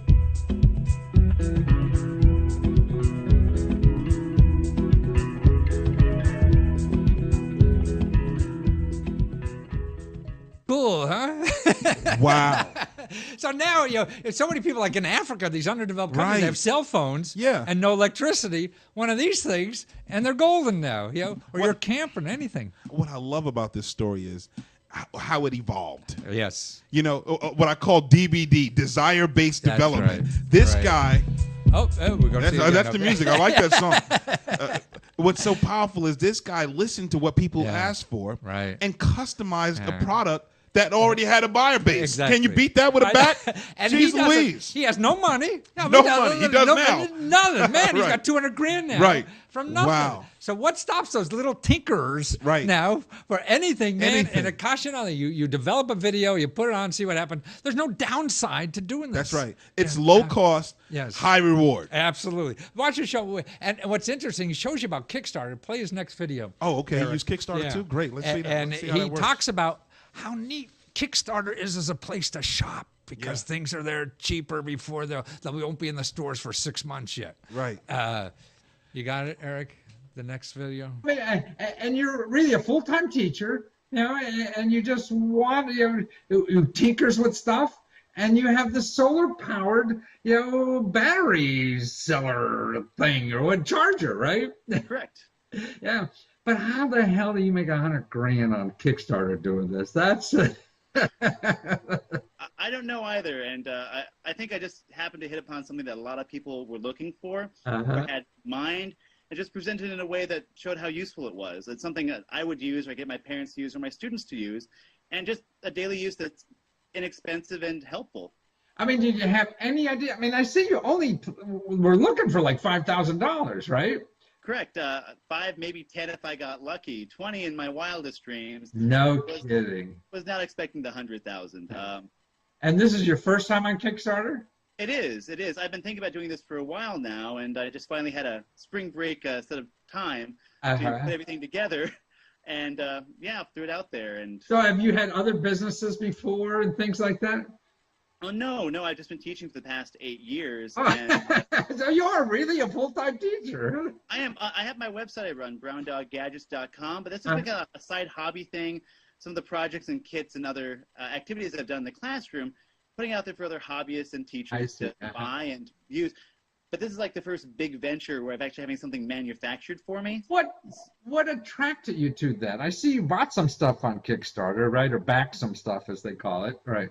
Speaker 1: Cool, huh?
Speaker 2: Wow.
Speaker 1: So now, so many people like in Africa, these underdeveloped countries,
Speaker 2: Right.
Speaker 1: have cell phones
Speaker 2: Yeah.
Speaker 1: and no electricity. One of these things, and they're golden now, or you're camping, anything.
Speaker 2: What I love about this story is how it evolved.
Speaker 1: Yes.
Speaker 2: You know, what I call DBD, desire-based
Speaker 1: That's
Speaker 2: development.
Speaker 1: right.
Speaker 2: This
Speaker 1: Right.
Speaker 2: guy,
Speaker 1: Oh, we're going to see it
Speaker 2: that's
Speaker 1: again.
Speaker 2: the music. I like that song. What's so powerful is this guy listened to what people
Speaker 1: Yeah.
Speaker 2: asked for
Speaker 1: Right.
Speaker 2: and customized
Speaker 1: Yeah.
Speaker 2: a product that already had a buyer base.
Speaker 1: Exactly.
Speaker 2: Can you beat that with a bat?
Speaker 1: And
Speaker 2: Jeez
Speaker 1: he doesn't-
Speaker 2: Louise.
Speaker 1: He has no money.
Speaker 2: No money. He does now.
Speaker 1: Nothing. Man, he's
Speaker 2: Right.
Speaker 1: got 200 grand now.
Speaker 2: Right.
Speaker 1: From nothing.
Speaker 2: Wow.
Speaker 1: So what stops those little tinkerers
Speaker 2: Right.
Speaker 1: now for anything, man?
Speaker 2: Anything.
Speaker 1: And it costs you nothing. You develop a video, you put it on, see what happens. There's no downside to doing this.
Speaker 2: That's right. It's
Speaker 1: Yeah.
Speaker 2: low cost,
Speaker 1: Yes.
Speaker 2: high reward.
Speaker 1: Absolutely. Watch the show. And what's interesting, he shows you about Kickstarter. Play his next video.
Speaker 2: Oh, okay.
Speaker 1: Eric.
Speaker 2: Use Kickstarter
Speaker 1: Yeah.
Speaker 2: too? Great. Let's see that.
Speaker 1: And
Speaker 2: Let's see how
Speaker 1: he
Speaker 2: that works.
Speaker 1: talks about how neat Kickstarter is as a place to shop because
Speaker 2: Yeah.
Speaker 1: things are there cheaper before they won't be in the stores for 6 months yet.
Speaker 2: Right.
Speaker 1: You got it, Eric? The next video?
Speaker 5: And you're really a full-time teacher, and you just want, you tinkers with stuff, and you have the solar-powered, battery seller thing or a charger, right?
Speaker 8: Correct.
Speaker 5: Yeah. But how the hell do you make $100 grand on Kickstarter doing this? That's
Speaker 8: I don't know either, and I think I just happened to hit upon something that a lot of people were looking for, or had in mind, and just presented in a way that showed how useful it was. It's something that I would use, or I get my parents to use, or my students to use, and just a daily use that's inexpensive and helpful.
Speaker 5: I mean, did you have any idea? I mean, I see you only were looking for like $5,000, right?
Speaker 8: Correct. 5, maybe 10 if I got lucky. 20 in my wildest dreams.
Speaker 5: No kidding.
Speaker 8: Was not expecting the 100,000.
Speaker 5: And this is your first time on Kickstarter?
Speaker 8: It is. It is. I've been thinking about doing this for a while now, and I just finally had a spring break set of time to put everything together, and yeah, threw it out there. And
Speaker 5: so, have you had other businesses before and things like that?
Speaker 8: Oh no! I've just been teaching for the past 8 years.
Speaker 5: Oh.
Speaker 8: And
Speaker 5: So you are really a full-time teacher.
Speaker 8: I am. I have my website I run, browndoggadgets.com, but that's just like a side hobby thing. Some of the projects and kits and other activities I've done in the classroom, putting out there for other hobbyists and teachers to buy and use. But this is like the first big venture where I'm actually having something manufactured for me.
Speaker 5: What attracted you to that? I see you bought some stuff on Kickstarter, right? Or backed some stuff, as they call it, right?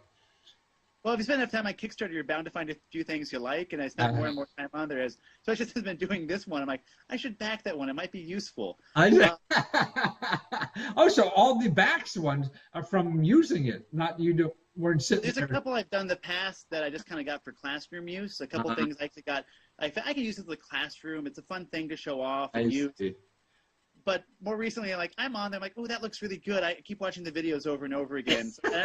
Speaker 8: Well, if you spend enough time on Kickstarter, you're bound to find a few things you like, and I spent more and more time on there. So I just have been doing this one. I'm like, I should back that one. It might be useful.
Speaker 5: Oh, so all the backs ones are from using it, not you weren't sitting
Speaker 8: There's
Speaker 5: there.
Speaker 8: a couple I've done in the past that I just kind of got for classroom use. A couple things I actually got. I can use it in the classroom. It's a fun thing to show off and use. But more recently, I'm on there. I'm like, oh, that looks really good. I keep watching the videos over and over again. So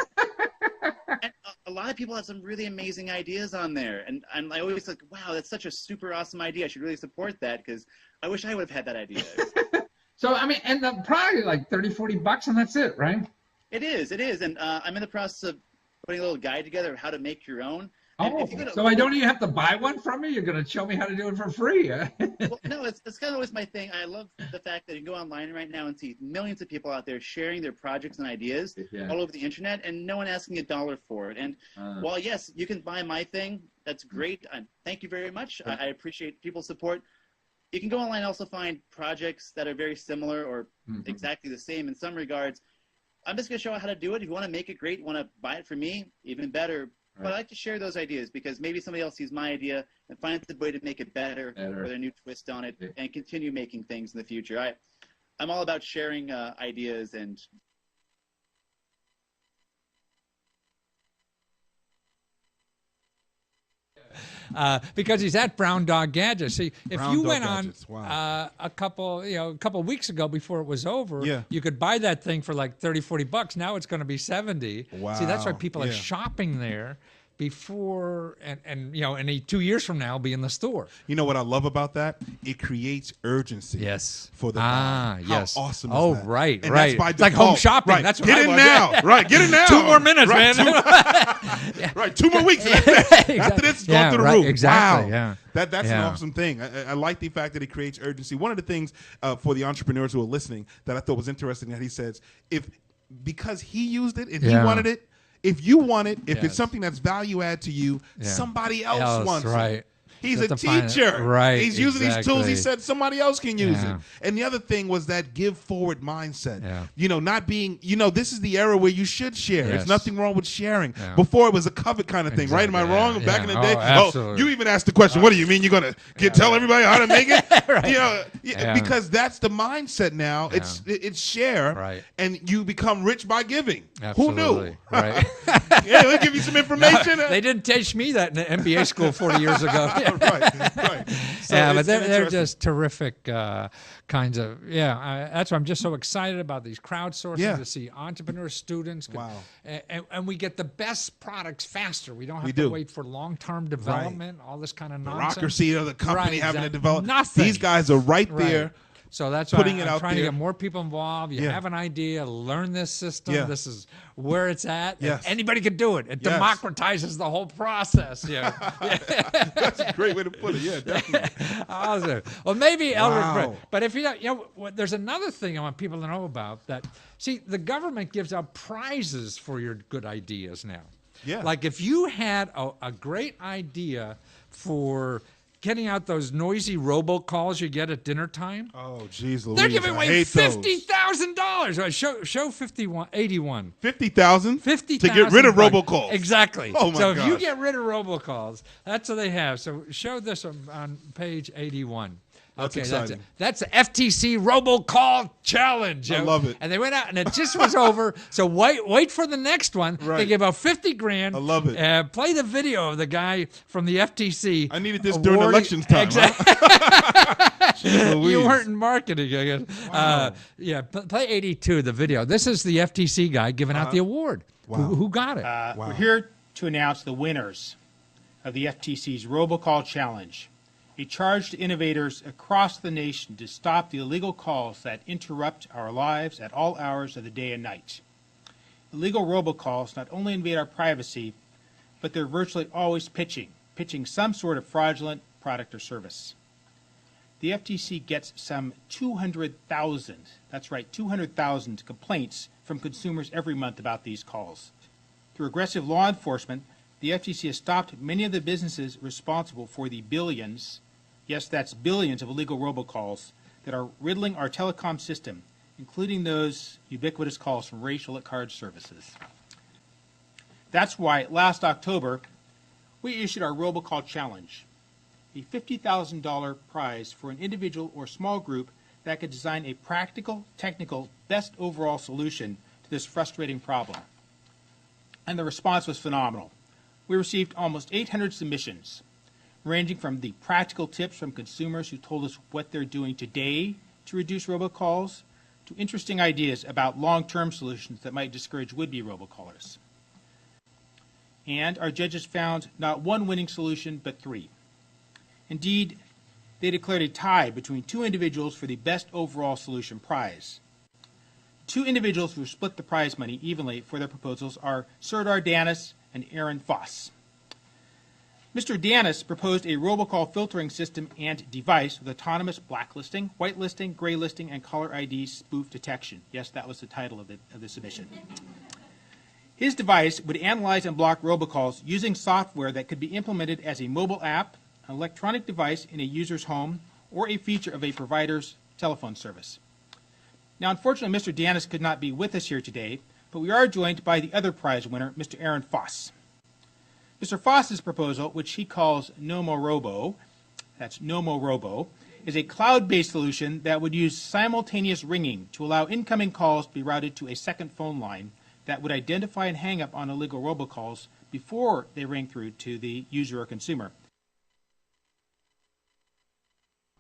Speaker 8: and a lot of people have some really amazing ideas on there, and I always like, wow, that's such a super awesome idea. I should really support that because I wish I would have had that idea.
Speaker 5: So I mean, and probably like $30-40, and that's it, right?
Speaker 8: It is, and I'm in the process of putting a little guide together of how to make your own.
Speaker 5: Oh, so I don't even have to buy one from you? You're going to show me how to do it for free?
Speaker 8: Well, no, it's kind of always my thing. I love the fact that you can go online right now and see millions of people out there sharing their projects and ideas all over the internet, and no one asking $1 for it. And while, yes, you can buy my thing, that's great. Thank you very much. I appreciate people's support. You can go online and also find projects that are very similar or exactly the same in some regards. I'm just going to show you how to do it. If you want to make it great, you want to buy it from me, even better. But I like to share those ideas because maybe somebody else sees my idea and finds a way to make it better with a new twist on it and continue making things in the future. I'm all about sharing ideas and
Speaker 1: because he's at Brown Dog Gadgets. See, if you went on a couple weeks ago before it was over, you could buy that thing for like $30-40. Now it's going to be $70.
Speaker 2: Wow.
Speaker 1: See, that's why people are shopping there before, and 2 years from now, be in the store.
Speaker 2: You know what I love about that? It creates urgency.
Speaker 1: Yes.
Speaker 2: For the buy.
Speaker 1: Yes.
Speaker 2: How awesome is that?
Speaker 1: Right,
Speaker 2: and
Speaker 1: right.
Speaker 2: That's by
Speaker 1: it's like home shopping.
Speaker 2: Right.
Speaker 1: That's what
Speaker 2: Get
Speaker 1: I
Speaker 2: in now. Right. Get in now.
Speaker 1: 2 more minutes, man.
Speaker 2: Right. 2 more weeks. And that's it. After this, it's going through the roof.
Speaker 1: Exactly.
Speaker 2: Wow.
Speaker 1: Yeah.
Speaker 2: That's an awesome thing. I like the fact that it creates urgency. One of the things for the entrepreneurs who are listening that I thought was interesting that he says, because he used it and he wanted it, if you want it, if it's something that's value add to you, somebody else wants it. He's a teacher.
Speaker 1: Right.
Speaker 2: He's using these tools. He said somebody else can use it. And the other thing was that give forward mindset.
Speaker 1: Yeah.
Speaker 2: Not being, this is the era where you should share. There's nothing wrong with sharing.
Speaker 1: Yeah.
Speaker 2: Before it was a covet kind of thing, right? Am I wrong? Back in the day?
Speaker 1: Absolutely.
Speaker 2: You even asked the question, what do you mean you're going to tell everybody how to make it? Because that's the mindset now. It's share.
Speaker 1: Right.
Speaker 2: And you become rich by giving.
Speaker 1: Absolutely.
Speaker 2: Who knew?
Speaker 1: Right.
Speaker 2: Yeah, they'll give you some information.
Speaker 1: No, they didn't teach me that in MBA school 40 years ago.
Speaker 2: right. So
Speaker 1: but they're just terrific kinds of, that's why I'm just so excited about these crowdsourcing to see entrepreneur students. And we get the best products faster. We don't have to wait for long-term development, all this kind of nonsense.
Speaker 2: Bureaucracy of the company having to develop.
Speaker 1: Nothing.
Speaker 2: These guys are right there.
Speaker 1: So that's
Speaker 2: putting
Speaker 1: why
Speaker 2: it
Speaker 1: I'm
Speaker 2: out
Speaker 1: trying
Speaker 2: there.
Speaker 1: to get more people involved. You have an idea, learn this system. This is where it's at. Anybody can do it. It democratizes the whole process.
Speaker 2: That's a great way to put it. Yeah, definitely.
Speaker 1: Awesome. Well, maybe Eldridge, but if there's another thing I want people to know about that. See, the government gives out prizes for your good ideas now.
Speaker 2: Yeah.
Speaker 1: Like if you had a great idea for getting out those noisy robocalls you get at dinner time.
Speaker 2: Oh, geez, Louise.
Speaker 1: They're giving away $50,000. Show 81.
Speaker 2: 50,000?
Speaker 1: 50,000
Speaker 2: to get rid of robocalls.
Speaker 1: Exactly.
Speaker 2: Oh, my
Speaker 1: So
Speaker 2: gosh.
Speaker 1: if you get rid of robocalls, that's what they have. So show this on page 81.
Speaker 2: That's
Speaker 1: Okay,
Speaker 2: exciting.
Speaker 1: that's the FTC robocall challenge.
Speaker 2: I love it.
Speaker 1: And they went out, and it just was over. So wait for the next one.
Speaker 2: Right.
Speaker 1: They gave out 50 grand.
Speaker 2: I love it.
Speaker 1: Play the video of the guy from the FTC.
Speaker 2: I needed this during elections time.
Speaker 1: Exactly.
Speaker 2: Huh?
Speaker 1: You weren't in marketing, I guess.
Speaker 2: Wow.
Speaker 1: Yeah, play 82, the video. This is the FTC guy giving out the award.
Speaker 2: Wow.
Speaker 1: Who got it?
Speaker 2: Wow.
Speaker 9: We're here to announce the winners of the FTC's Robocall Challenge, a charge to innovators across the nation to stop the illegal calls that interrupt our lives at all hours of the day and night. Illegal robocalls not only invade our privacy, but they're virtually always pitching some sort of fraudulent product or service. The FTC gets some 200,000, that's right, 200,000 complaints from consumers every month about these calls. Through aggressive law enforcement, the FTC has stopped many of the businesses responsible for the billions, yes, that's billions of illegal robocalls that are riddling our telecom system, including those ubiquitous calls from racial card services. That's why last October, we issued our Robocall Challenge, a $50,000 prize for an individual or small group that could design a practical, technical, best overall solution to this frustrating problem. And the response was phenomenal. We received almost 800 submissions, ranging from the practical tips from consumers who told us what they're doing today to reduce robocalls, to interesting ideas about long-term solutions that might discourage would-be robocallers. And our judges found not one winning solution, but three. Indeed, they declared a tie between two individuals for the best overall solution prize. Two individuals who split the prize money evenly for their proposals are Serdar Danis and Aaron Foss. Mr. Danis proposed a robocall filtering system and device with autonomous blacklisting, whitelisting, graylisting, and caller ID spoof detection. Yes, that was the title of the submission. His device would analyze and block robocalls using software that could be implemented as a mobile app, an electronic device in a user's home, or a feature of a provider's telephone service. Now, unfortunately, Mr. Danis could not be with us here today, but we are joined by the other prize winner, Mr. Aaron Foss. Mr. Foss's proposal, which he calls NomoRobo, that's NomoRobo, is a cloud-based solution that would use simultaneous ringing to allow incoming calls to be routed to a second phone line that would identify and hang up on illegal robocalls before they ring through to the user or consumer.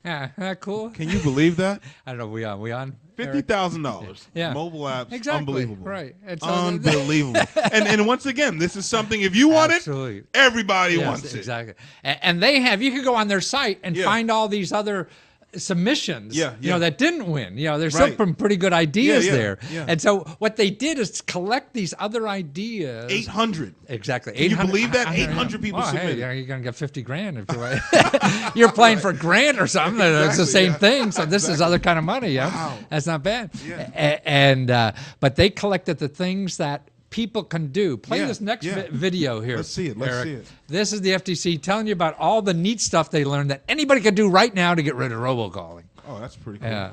Speaker 1: Yeah, isn't that cool?
Speaker 2: Can you believe that?
Speaker 1: I don't know. We on?
Speaker 2: $50,000.
Speaker 1: Yeah.
Speaker 2: Mobile apps.
Speaker 1: Exactly.
Speaker 2: Unbelievable.
Speaker 1: Right. It's
Speaker 2: unbelievable. and once again, this is something, if you want
Speaker 1: Absolutely.
Speaker 2: it, everybody wants it.
Speaker 1: Exactly. And they have, you could go on their site and find all these other submissions, you know, that didn't win. You know, there's some pretty good ideas there.
Speaker 2: Yeah.
Speaker 1: And so what they did is collect these other ideas.
Speaker 2: 800.
Speaker 1: Exactly.
Speaker 2: Can you believe that? 800 people submitted.
Speaker 1: Hey, you're going to get 50 grand if you're you're playing for grant or something. Exactly, it's the same thing. So this is other kind of money. Yeah.
Speaker 2: Wow.
Speaker 1: That's not bad.
Speaker 2: Yeah.
Speaker 1: But they collected the things that people can do. Play this next video here.
Speaker 2: Let's see it. Let's see it.
Speaker 1: This is the FTC telling you about all the neat stuff they learned that anybody can do right now to get rid of robocalling.
Speaker 2: Oh, that's pretty cool.
Speaker 1: Yeah.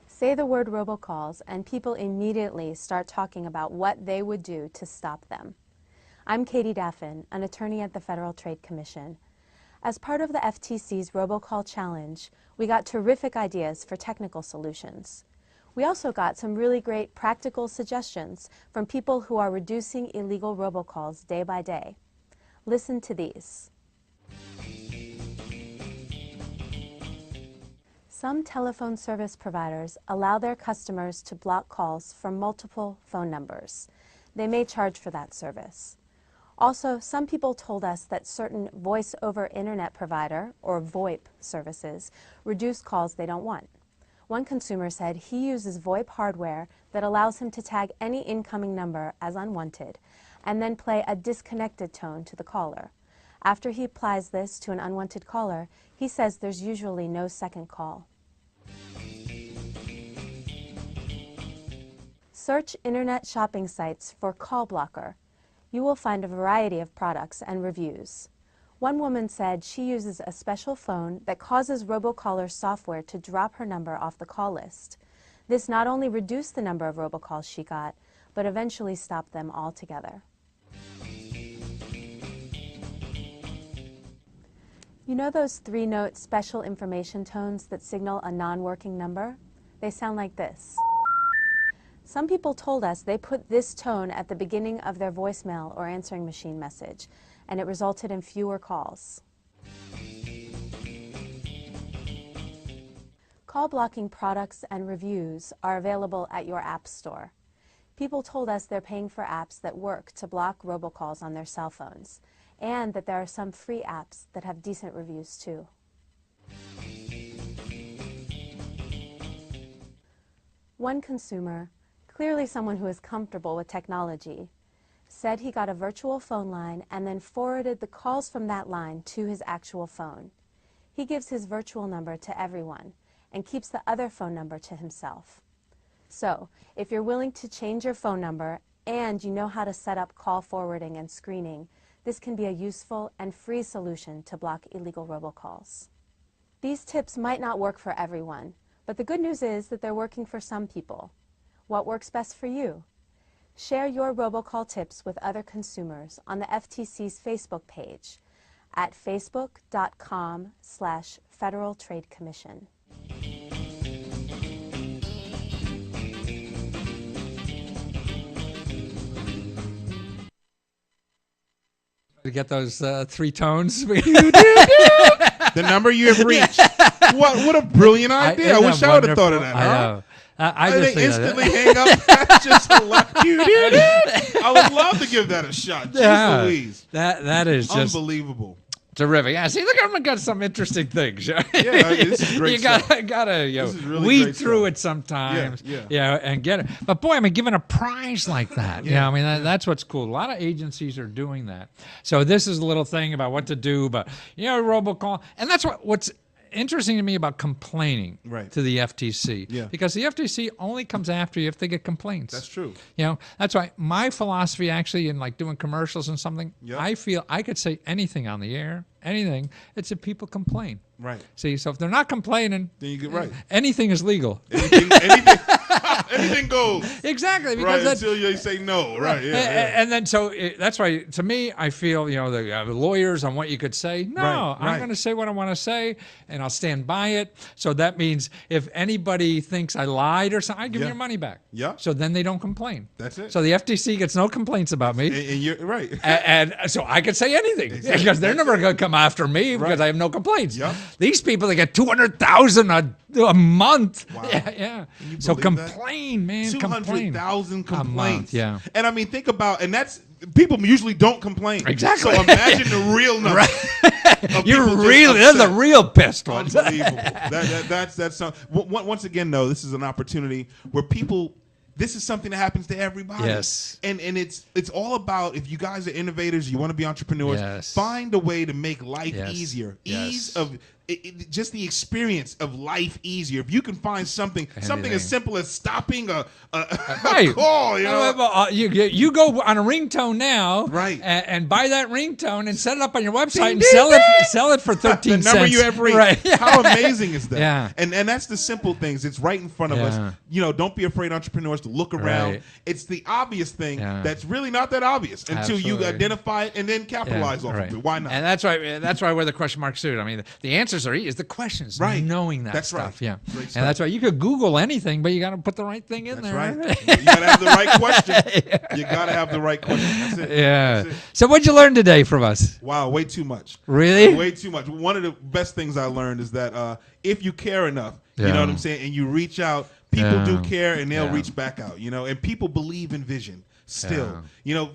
Speaker 10: Say the word robocalls and people immediately start talking about what they would do to stop them. I'm Katie Daffin, an attorney at the Federal Trade Commission. As part of the FTC's Robocall Challenge, we got terrific ideas for technical solutions. We also got some really great practical suggestions from people who are reducing illegal robocalls day by day. Listen to these. Some telephone service providers allow their customers to block calls from multiple phone numbers. They may charge for that service. Also, some people told us that certain voice over internet provider, or VoIP services, reduce calls they don't want. One consumer said he uses VoIP hardware that allows him to tag any incoming number as unwanted, and then play a disconnected tone to the caller. After he applies this to an unwanted caller, he says there's usually no second call. Search internet shopping sites for call blocker. You will find a variety of products and reviews. One woman said she uses a special phone that causes robocaller software to drop her number off the call list. This not only reduced the number of robocalls she got, but eventually stopped them altogether. You know those 3-note special information tones that signal a non-working number? They sound like this. Some people told us they put this tone at the beginning of their voicemail or answering machine message, and it resulted in fewer calls. Call blocking products and reviews are available at your app store. People told us they're paying for apps that work to block robocalls on their cell phones, and that there are some free apps that have decent reviews too. One consumer, clearly someone who is comfortable with technology, said he got a virtual phone line and then forwarded the calls from that line to his actual phone. He gives his virtual number to everyone and keeps the other phone number to himself. So, if you're willing to change your phone number and you know how to set up call forwarding and screening, this can be a useful and free solution to block illegal robocalls. These tips might not work for everyone, but the good news is that they're working for some people. What works best for you? Share your robocall tips with other consumers on the FTC's Facebook page at facebook.com/Federal Trade Commission.
Speaker 1: To get those 3 tones.
Speaker 2: The number you have reached. What a brilliant idea. I wish I would have thought of that.
Speaker 1: I know. I just
Speaker 2: they instantly hang up. That's just hilarious. I would love to give that a shot. Jeez Louise.
Speaker 1: That is just
Speaker 2: unbelievable.
Speaker 1: Terrific. Yeah, see, look, I've got some interesting things.
Speaker 2: Yeah, this is great stuff.
Speaker 1: You gotta
Speaker 2: really
Speaker 1: weed through it sometimes.
Speaker 2: Yeah,
Speaker 1: and get it. But boy, I mean, given a prize like that, I mean, that's what's cool. A lot of agencies are doing that. So this is a little thing about what to do, but robocall, and that's what's interesting to me about complaining to the FTC.
Speaker 2: Yeah.
Speaker 1: Because the FTC only comes after you if they get complaints.
Speaker 2: That's true.
Speaker 1: That's why my philosophy actually in like doing commercials and something, I feel I could say anything on the air, anything. It's if people complain.
Speaker 2: Right.
Speaker 1: See, so if they're not complaining,
Speaker 2: then you get right.
Speaker 1: Anything is legal.
Speaker 2: Anything goes.
Speaker 1: Exactly.
Speaker 2: Because until you say no. Right. Yeah.
Speaker 1: And then that's why to me I feel the lawyers on what you could say. No, I'm going to say what I want to say, and I'll stand by it. So that means if anybody thinks I lied or something, I give your money back.
Speaker 2: Yeah.
Speaker 1: So then they don't complain.
Speaker 2: That's it.
Speaker 1: So the FTC gets no complaints about me.
Speaker 2: And you're right.
Speaker 1: And so I could say anything because they're never going to come after me because I have no complaints.
Speaker 2: Yep.
Speaker 1: These people, they get $200,000 a month.
Speaker 2: Wow.
Speaker 1: Yeah. So complain, man.
Speaker 2: 200,000 complaints.
Speaker 1: Yeah.
Speaker 2: And I mean, think about, and that's, people usually don't complain.
Speaker 1: Exactly.
Speaker 2: So imagine the real number.
Speaker 1: They're the real pissed ones.
Speaker 2: Unbelievable. That's once again, though, this is an opportunity where people, this is something that happens to everybody.
Speaker 1: Yes.
Speaker 2: And it's all about, if you guys are innovators, you want to be entrepreneurs, find a way to make life easier. Ease of just the experience of life easier. If you can find something as simple as stopping a call,
Speaker 1: you go on a ringtone now,
Speaker 2: right,
Speaker 1: and buy that ringtone and set it up on your website and sell it for 13 cents.
Speaker 2: The number you have reached.
Speaker 1: Right.
Speaker 2: How amazing is that?
Speaker 1: Yeah.
Speaker 2: And that's the simple things. It's right in front of us. Don't be afraid, entrepreneurs, to look around.
Speaker 1: Right.
Speaker 2: It's the obvious thing that's really not that obvious until you identify it and then capitalize off of it. Why not?
Speaker 1: And that's why we're the question mark suit. I mean, the answers are the questions, knowing that stuff.
Speaker 2: Right.
Speaker 1: Yeah. And that's why you could Google anything, but you got to put the right thing in there.
Speaker 2: Right. You got to have the right question. You got to have the right question. That's it.
Speaker 1: Yeah.
Speaker 2: That's it.
Speaker 1: So what'd you learn today from us?
Speaker 2: Wow, way too much.
Speaker 1: Really?
Speaker 2: Way too much. One of the best things I learned is that if you care enough, you know what I'm saying, and you reach out, people do care, and they'll reach back out, and people believe in vision. Still,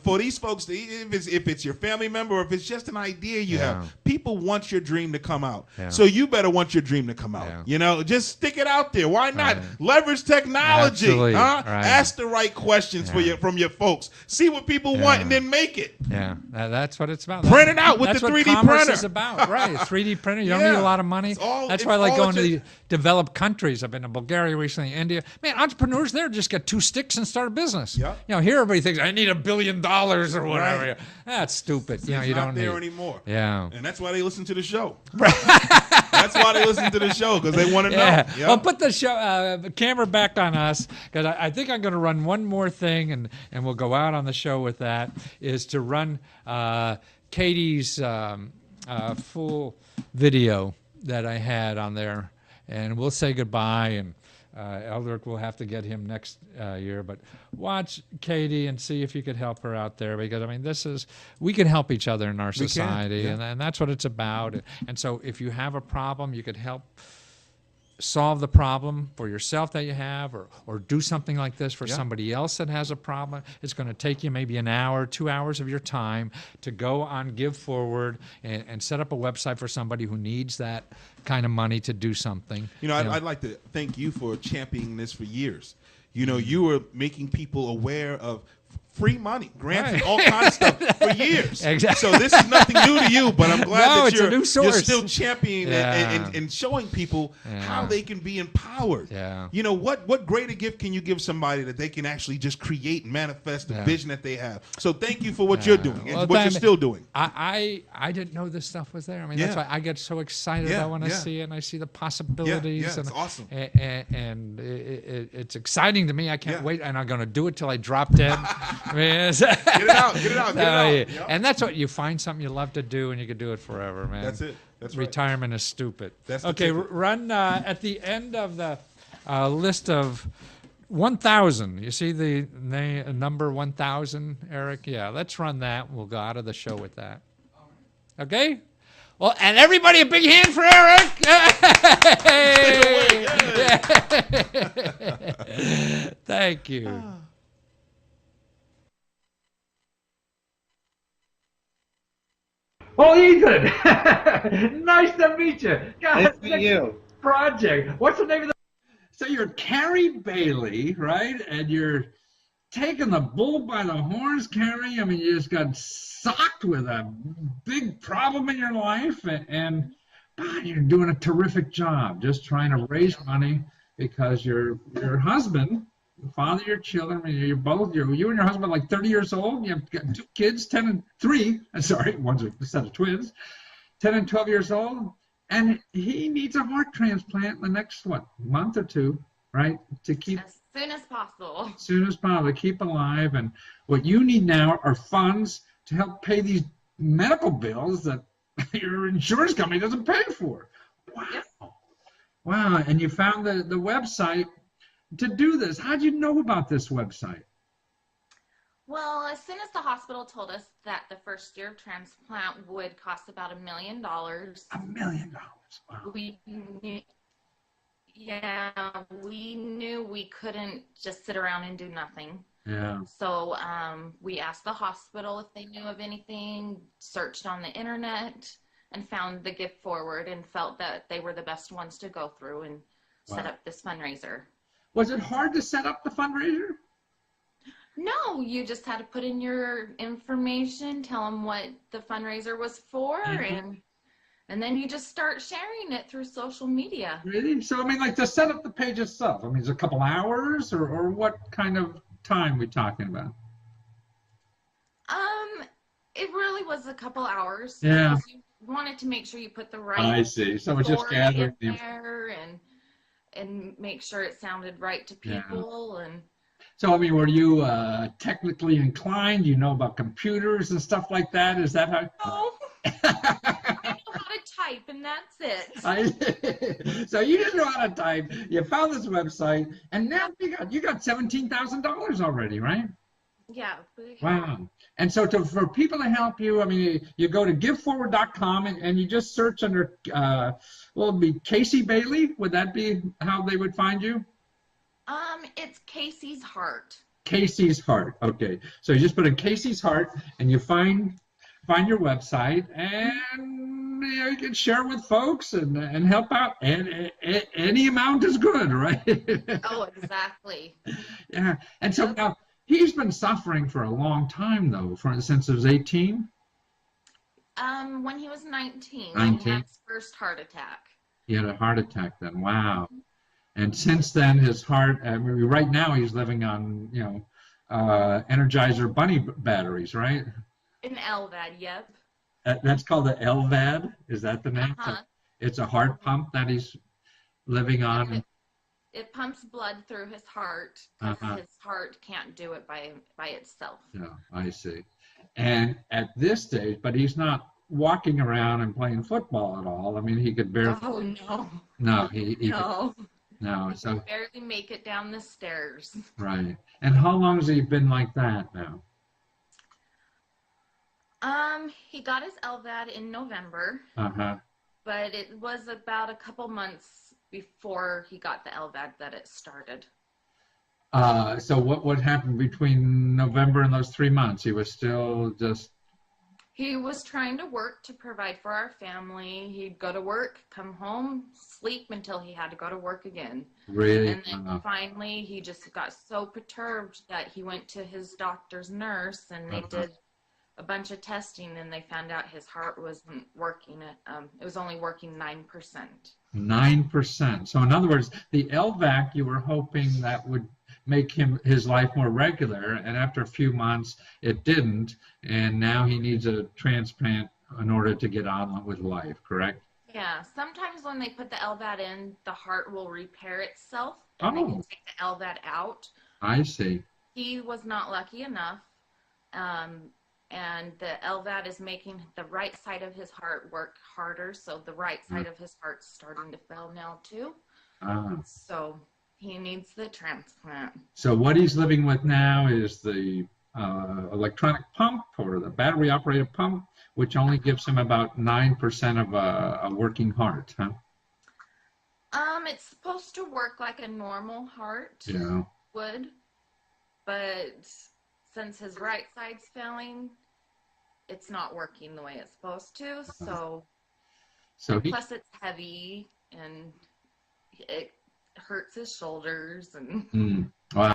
Speaker 2: for these folks, if it's your family member or if it's just an idea you have, people want your dream to come out. So you better want your dream to come out. Just stick it out there. Why not? Leverage technology.
Speaker 1: Absolutely.
Speaker 2: Ask the right questions from your folks. See what people want and then make it.
Speaker 1: Yeah, that's what it's about.
Speaker 2: Print it out with the 3D
Speaker 1: commerce
Speaker 2: printer.
Speaker 1: Is about, right? 3D printer. You don't need a lot of money. That's why I like going to the developed countries. I've been to Bulgaria recently, India. Man, entrepreneurs there just get 2 sticks and start a business. Here everybody thinks I need $1 billion or whatever.
Speaker 2: Right.
Speaker 1: That's stupid.
Speaker 2: It's
Speaker 1: you don't
Speaker 2: not there
Speaker 1: need
Speaker 2: anymore.
Speaker 1: Yeah,
Speaker 2: and that's why they listen to the show. That's why they listen to the show, because they want to know. Yep.
Speaker 1: Well, put the camera back on us, because I think I'm going to run one more thing, and we'll go out on the show with that. Is to run Katie's full video that I had on there, and we'll say goodbye. And Eldrick will have to get him next year. But watch Katie and see if you could help her out there, because I mean, we can help each other in our society, and that's what it's about. And so, if you have a problem, you could help solve the problem for yourself that you have, or do something like this for somebody else that has a problem. It's going to take you maybe an hour, 2 hours of your time to go on Give Forward and set up a website for somebody who needs that kind of money to do something.
Speaker 2: I'd like to thank you for championing this for years. You were making people aware of free money, grants, and all kinds of stuff for years.
Speaker 1: Exactly.
Speaker 2: So this is nothing new to you, but I'm glad that you're still championing and showing people how they can be empowered. What greater gift can you give somebody that they can actually just create and manifest the vision that they have? So thank you for what you're doing and what you're still doing.
Speaker 1: I didn't know this stuff was there. I mean, that's why I get so excited when I see it, and I see the possibilities.
Speaker 2: It's awesome.
Speaker 1: And it's exciting to me. I can't wait, and I'm going to do it till I drop dead. I mean, get
Speaker 2: it out.
Speaker 1: And that's what you find, something you love to do, and you can do it forever, man.
Speaker 2: That's it. That's right.
Speaker 1: Retirement is stupid.
Speaker 2: That's
Speaker 1: okay. Run at the end of the list of 1,000. You see the number 1,000, Eric? Yeah. Let's run that. We'll go out of the show with that. Okay. Well, and everybody, a big hand for Eric. Thank you.
Speaker 5: Oh, Ethan! Nice to meet you. God,
Speaker 8: Nice to meet you.
Speaker 5: Project. What's the name of the? So you're Carrie Bailey, right? And you're taking the bull by the horns, Carrie. I mean, you just got socked with a big problem in your life, and you're doing a terrific job, just trying to raise money because your husband, the father of your children, I mean, you and your husband are like 30 years old. You have got 2 kids, 10 and 3. Sorry, one's a set of twins, 10 and 12 years old. And he needs a heart transplant in the next, month or 2, right? To keep
Speaker 4: as soon as possible.
Speaker 5: As soon as possible, to keep alive. And what you need now are funds to help pay these medical bills that your insurance company doesn't pay for. Wow.
Speaker 4: Yep.
Speaker 5: Wow. And you found the website to do this. How did you know about this website?
Speaker 4: Well, as soon as the hospital told us that the first year of transplant would cost about $1 million.
Speaker 5: $1 million. Wow.
Speaker 4: We knew we couldn't just sit around and do nothing.
Speaker 5: Yeah.
Speaker 4: So we asked the hospital if they knew of anything, searched on the internet, and found the Give Forward and felt that they were the best ones to go through and set up this fundraiser.
Speaker 5: Was it hard to set up the fundraiser?
Speaker 4: No, you just had to put in your information, tell them what the fundraiser was for, and then you just start sharing it through social media.
Speaker 5: Really? So, I mean, like to set up the page itself, I mean, is it a couple hours or what kind of time we talking about?
Speaker 4: It really was a couple hours.
Speaker 5: Yeah.
Speaker 4: Because you wanted to make sure you put the right.
Speaker 5: I see. So it's just gathering
Speaker 4: in there and make sure it sounded right to people and.
Speaker 5: So, I mean, were you technically inclined? You know about computers and stuff like that? Is that how?
Speaker 4: No. I know how to type, and that's it.
Speaker 5: So you just know how to type. You found this website, and now you got $17,000 already, right?
Speaker 4: Yeah.
Speaker 5: Wow. And so for people to help you, I mean, you go to giveforward.com and you just search under, it'd be Casey Bailey. Would that be how they would find you?
Speaker 4: It's Casey's Heart.
Speaker 5: Casey's Heart. Okay. So you just put in Casey's Heart and you find your website, and you can share with folks and help out. And any amount is good, right?
Speaker 4: Oh, exactly.
Speaker 5: Yeah. And so now he's been suffering for a long time, though, since he was 18.
Speaker 4: When he was 19,
Speaker 5: 19.
Speaker 4: He had his first heart attack.
Speaker 5: He had a heart attack then. Wow. And since then, his heart, I mean, right now he's living on, Energizer bunny batteries, right?
Speaker 4: An LVAD, yep.
Speaker 5: That's called the LVAD? Is that the name?
Speaker 4: Uh-huh.
Speaker 5: It's a heart pump that he's living on.
Speaker 4: It pumps blood through his heart because his heart can't do it by itself.
Speaker 5: Yeah, I see. And at this stage, but he's not walking around and playing football at all. I mean, he could barely.
Speaker 4: Oh no.
Speaker 5: No, he
Speaker 4: No.
Speaker 5: no.
Speaker 4: He
Speaker 5: So
Speaker 4: could barely make it down the stairs.
Speaker 5: right. And how long has he been like that now?
Speaker 4: He got his LVAD in November.
Speaker 5: Uh-huh.
Speaker 4: But it was about a couple months before he got the LVAD that it started.
Speaker 5: So what happened between November and those 3 months? He was still just.
Speaker 4: He was trying to work to provide for our family. He'd go to work, come home, sleep until he had to go to work again.
Speaker 5: Really?
Speaker 4: And then finally he just got so perturbed that he went to his doctor's nurse and they did a bunch of testing and they found out his heart wasn't working. It was only working 9%.
Speaker 5: 9%. So in other words, the LVAC, you were hoping that would make his life more regular, and after a few months it didn't, and now he needs a transplant in order to get on with life, correct?
Speaker 4: Yeah, sometimes when they put the LVAD in, the heart will repair itself and they
Speaker 5: Oh.
Speaker 4: can take the LVAD out.
Speaker 5: I see.
Speaker 4: He was not lucky enough, and the LVAD is making the right side of his heart work harder, so the right side of his heart's starting to fail now too. So he needs the transplant.
Speaker 5: So what he's living with now is the electronic pump or the battery operated pump, which only gives him about 9% of a working heart, huh?
Speaker 4: It's supposed to work like a normal heart would, but since his right side's failing, it's not working the way it's supposed to. Plus it's heavy and it hurts his shoulders and.
Speaker 5: Wow.